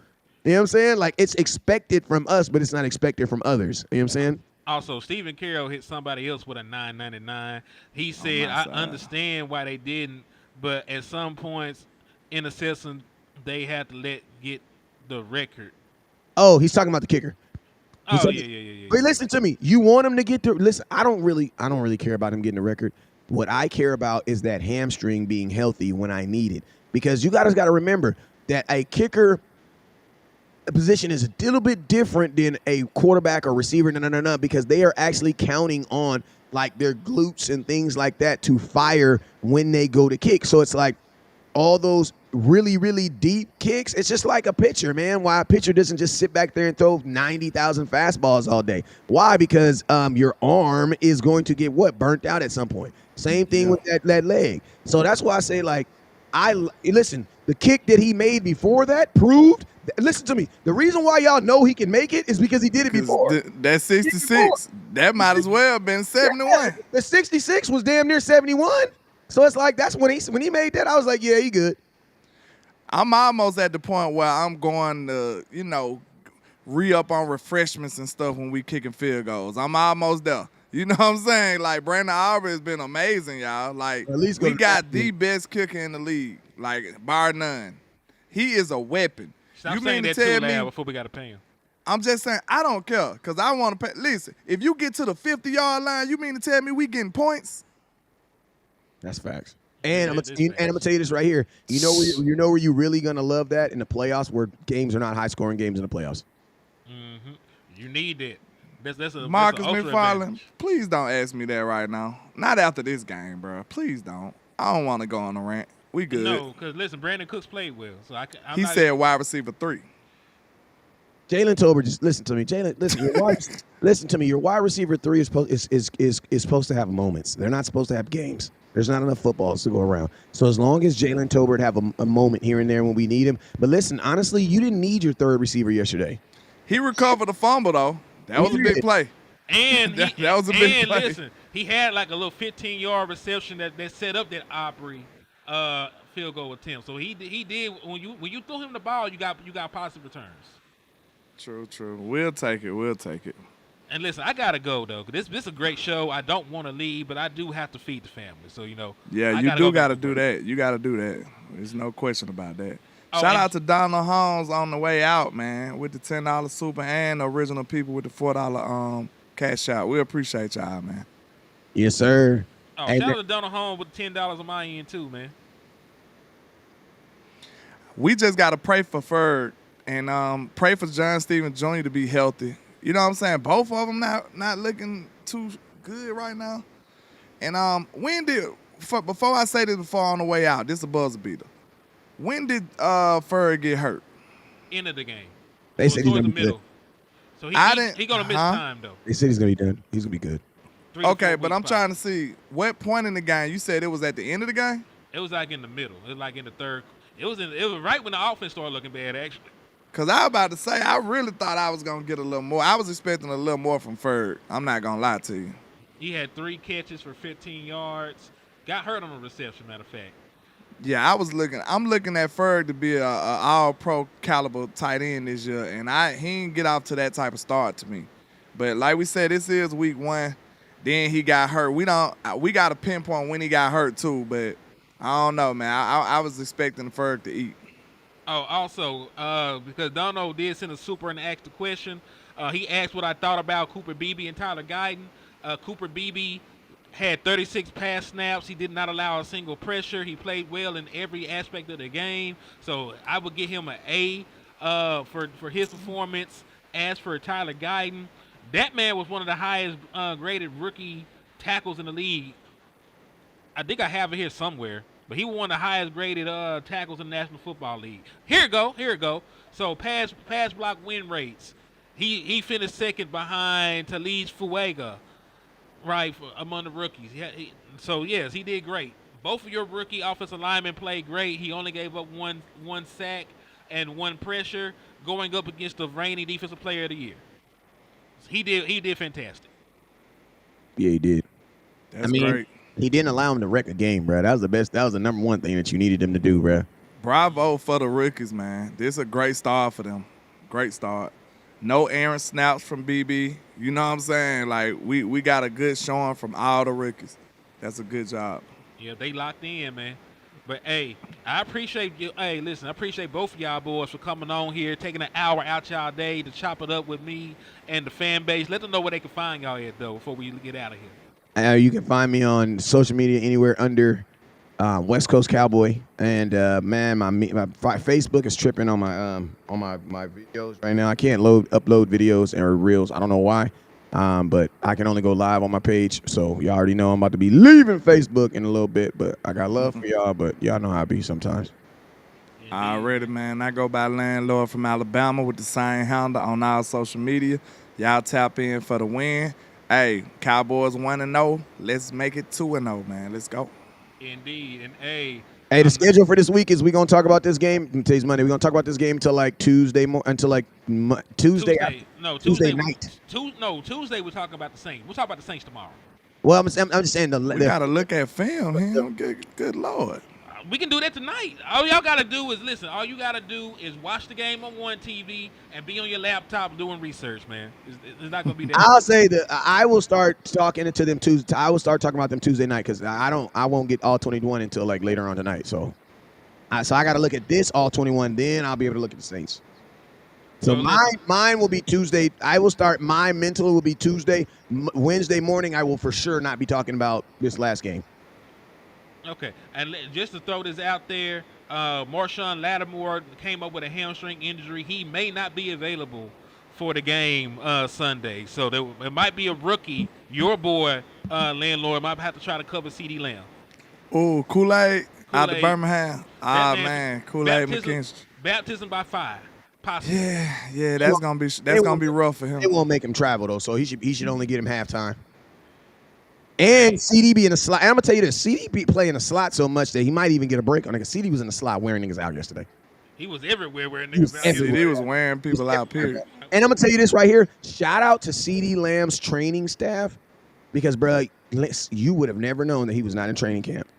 You know what I'm saying? Like, it's expected from us, but it's not expected from others. You know what I'm saying? Also, Stephen Carroll hit somebody else with a 9.99. He said, "I understand why they didn't, but at some points in a season, they had to get the record." Oh, he's talking about the kicker. Oh yeah. But listen to me. You want him to get the listen. I don't really care about him getting the record. What I care about is that hamstring being healthy when I need it. Because you guys got to remember that a kicker position is a little bit different than a quarterback or receiver. No, because they are actually counting on like their glutes and things like that to fire when they go to kick. So it's like all those really, really deep kicks. It's just like a pitcher, man. Why a pitcher doesn't just sit back there and throw 90,000 fastballs all day? Why? Because your arm is going to get burnt out at some point. Same thing with that leg. So that's why I say, like, listen, the kick that he made before that proved. Listen to me. The reason why y'all know he can make it is because he did it before. That 66, that might as well have been 71. Yeah, the 66 was damn near 71. So it's like that's when he made that, I was like, yeah, he good. I'm almost at the point where I'm going to, re-up on refreshments and stuff when we kicking field goals. I'm almost there. You know what I'm saying? Like, Brandon Aubrey has been amazing, y'all. Like, at least we got the best kicker in the league, like, bar none. He is a weapon. Stop saying that too loud before we got to pay him. I'm just saying, I don't care, because I want to pay. Listen, if you get to the 50-yard line, you mean to tell me we getting points? That's facts. And I'm gonna tell you this right here. You know where you really gonna love that in the playoffs, where games are not high scoring games in the playoffs. Mm-hmm. You need that. That's Marcus that's McFarland, please don't ask me that right now. Not after this game, bro. Please don't. I don't want to go on a rant. We good. No, because listen, Brandon Cooks played well, so he said wide receiver 3. Jalen Tolbert, just listen to me. Jalen, listen. Listen to me. Your wide receiver 3 is supposed to have moments. They're not supposed to have games. There's not enough footballs to go around. So as long as Jalen Tolbert have a moment here and there when we need him. But listen, honestly, you didn't need your third receiver yesterday. He recovered a fumble, though. That was a big play. And that was a big play. Listen, he had like a little 15-yard reception that set up that Aubrey field goal attempt. So he did when you threw him the ball, you got positive returns. True. We'll take it. And listen, I gotta go though. This is a great show. I don't want to leave, but I do have to feed the family. So Yeah, you do gotta do that. You gotta do that. There's no question about that. Shout out to Donald Holmes on the way out, man, with the $10 super and the original people with the $4 cash out. We appreciate y'all, man. Yes, sir. Oh, shout out to Donald Holmes with $10 on my end too, man. We just gotta pray for Ferg and pray for John Stevens Jr. to be healthy. You know what I'm saying? Both of them not looking too good right now. And before I say this on the way out, this is a buzzer beater. When did Ferg get hurt? End of the game. They said he's gonna be good. So he's gonna miss time though. They said he's gonna be done. He's gonna be good. Okay, but I'm trying to see what point in the game. You said it was at the end of the game? It was like in the middle. It was like in the third. It was right when the offense started looking bad, actually. Because I was about to say, I really thought I was going to get a little more. I was expecting a little more from Ferg. I'm not going to lie to you. He had 3 catches for 15 yards. Got hurt on a reception, matter of fact. Yeah, I'm looking at Ferg to be a all-pro caliber tight end this year, and he didn't get off to that type of start to me. But like we said, this is week 1. Then he got hurt. We got to pinpoint when he got hurt too, but I don't know, man. I was expecting Ferg to eat. Oh, also, because Dono did send a super and asked a question. He asked what I thought about Cooper Beebe and Tyler Guyton. Cooper Beebe had 36 pass snaps. He did not allow a single pressure. He played well in every aspect of the game. So I would give him an A for his performance. As for Tyler Guyton, that man was one of the highest graded rookie tackles in the league. I think I have it here somewhere. But he was one of the highest graded tackles in the National Football League. Here it go. So pass block win rates. He finished second behind Talij Fuega, right, among the rookies. So yes, he did great. Both of your rookie offensive linemen played great. He only gave up one sack and 1 pressure, going up against the reigning defensive player of the year. He did fantastic. Yeah, he did. That's great. He didn't allow him to wreck a game, bro. That was the best. That was the number 1 thing that you needed him to do, bro. Bravo for the rookies, man. This is a great start for them. Great start. No errant snaps from BB. You know what I'm saying? Like, we got a good showing from all the rookies. That's a good job. Yeah, they locked in, man. But, hey, I appreciate you. Hey, listen, I appreciate both of y'all boys for coming on here, taking an hour out y'all day to chop it up with me and the fan base. Let them know where they can find y'all at, though, before we get out of here. You can find me on social media anywhere under West Coast Cowboy, and man, my Facebook is tripping on my videos right now. I can't upload videos and reels. I don't know why, but I can only go live on my page. So y'all already know I'm about to be leaving Facebook in a little bit. But I got love for y'all. But y'all know how I be sometimes. Already, man. I go by Landlord from Alabama with the same handle on all social media. Y'all tap in for the win. Hey, Cowboys 1-0. Let's make it 2-0, man. Let's go. Indeed. And, hey, the schedule for this week is we're going to talk about this game. Today's Monday. We're going to talk about this game until like Tuesday night. Tuesday we're talking about the Saints. We'll talk about the Saints tomorrow. Well, I'm just saying. We got to look at film here. Good Lord. We can do that tonight. All y'all got to do is listen. All you got to do is watch the game on one TV and be on your laptop doing research, man. It's not going to be that. I'll say that I will start talking to them Tuesday. I will start talking about them Tuesday night because I won't get all 21 until like later on tonight. So I got to look at this all 21. Then I'll be able to look at the Saints. So mine will be Tuesday. I will start. My mental will be Tuesday. Wednesday morning, I will for sure not be talking about this last game. Okay, and just to throw this out there, Marshawn Lattimore came up with a hamstring injury. He may not be available for the game Sunday. So it might be a rookie. Your boy, Landlord, might have to try to cover CD Lamb. Oh, Kool-Aid out of Birmingham. Man, Kool-Aid McKinstry. Baptism by fire. Possibly. Yeah, that's gonna be rough for him. It won't make him travel though, so he should only get him halftime. And CD be in the slot. And I'm gonna tell you this: CD be playing the slot so much that he might even get a break on it. Cause CD was in the slot wearing niggas out yesterday. He was everywhere wearing niggas out. He was wearing people out. Period. And I'm gonna tell you this right here: shout out to CD Lamb's training staff, because bro, you would have never known that he was not in training camp.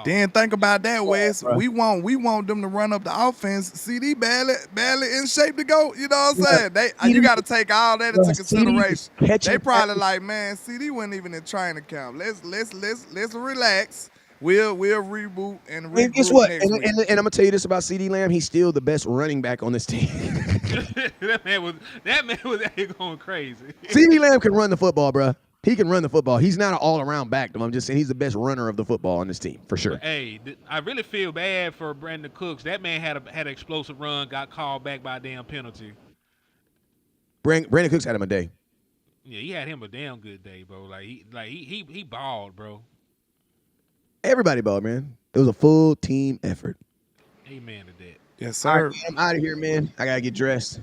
Then think about that, Wes. We want them to run up the offense. CD barely in shape to go. You know what I'm saying? You got to take all that into consideration. They probably like, man, CD wasn't even in training camp. Let's relax. We'll reboot and regroup. And guess what? Next week. And I'm gonna tell you this about CD Lamb: he's still the best running back on this team. that man was out here going crazy. CD Lamb can run the football, bro. He can run the football. He's not an all-around back, though. I'm just saying he's the best runner of the football on this team, for sure. Hey, I really feel bad for Brandon Cooks. That man had an explosive run, got called back by a damn penalty. Brandon Cooks had him a day. Yeah, he had him a damn good day, bro. He balled, bro. Everybody balled, man. It was a full team effort. Amen to that. Yes, sir. Right, I'm out of here, man. I gotta get dressed.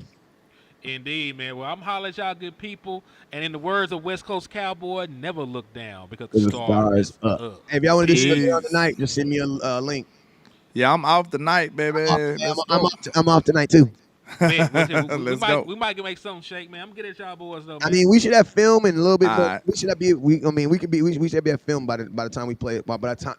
Indeed, man. Well, I'm hollering at y'all good people. And in the words of West Coast Cowboy, never look down because the star is up. Hey, if y'all want to do shit on tonight, just send me a link. Yeah, I'm off tonight, baby. I'm off tonight, too. Man, we might make something shake, man. I'm gonna get at y'all boys though. Man. I mean, we should have film and a little bit. Right. We should have we should have a film by the time we play it. By the time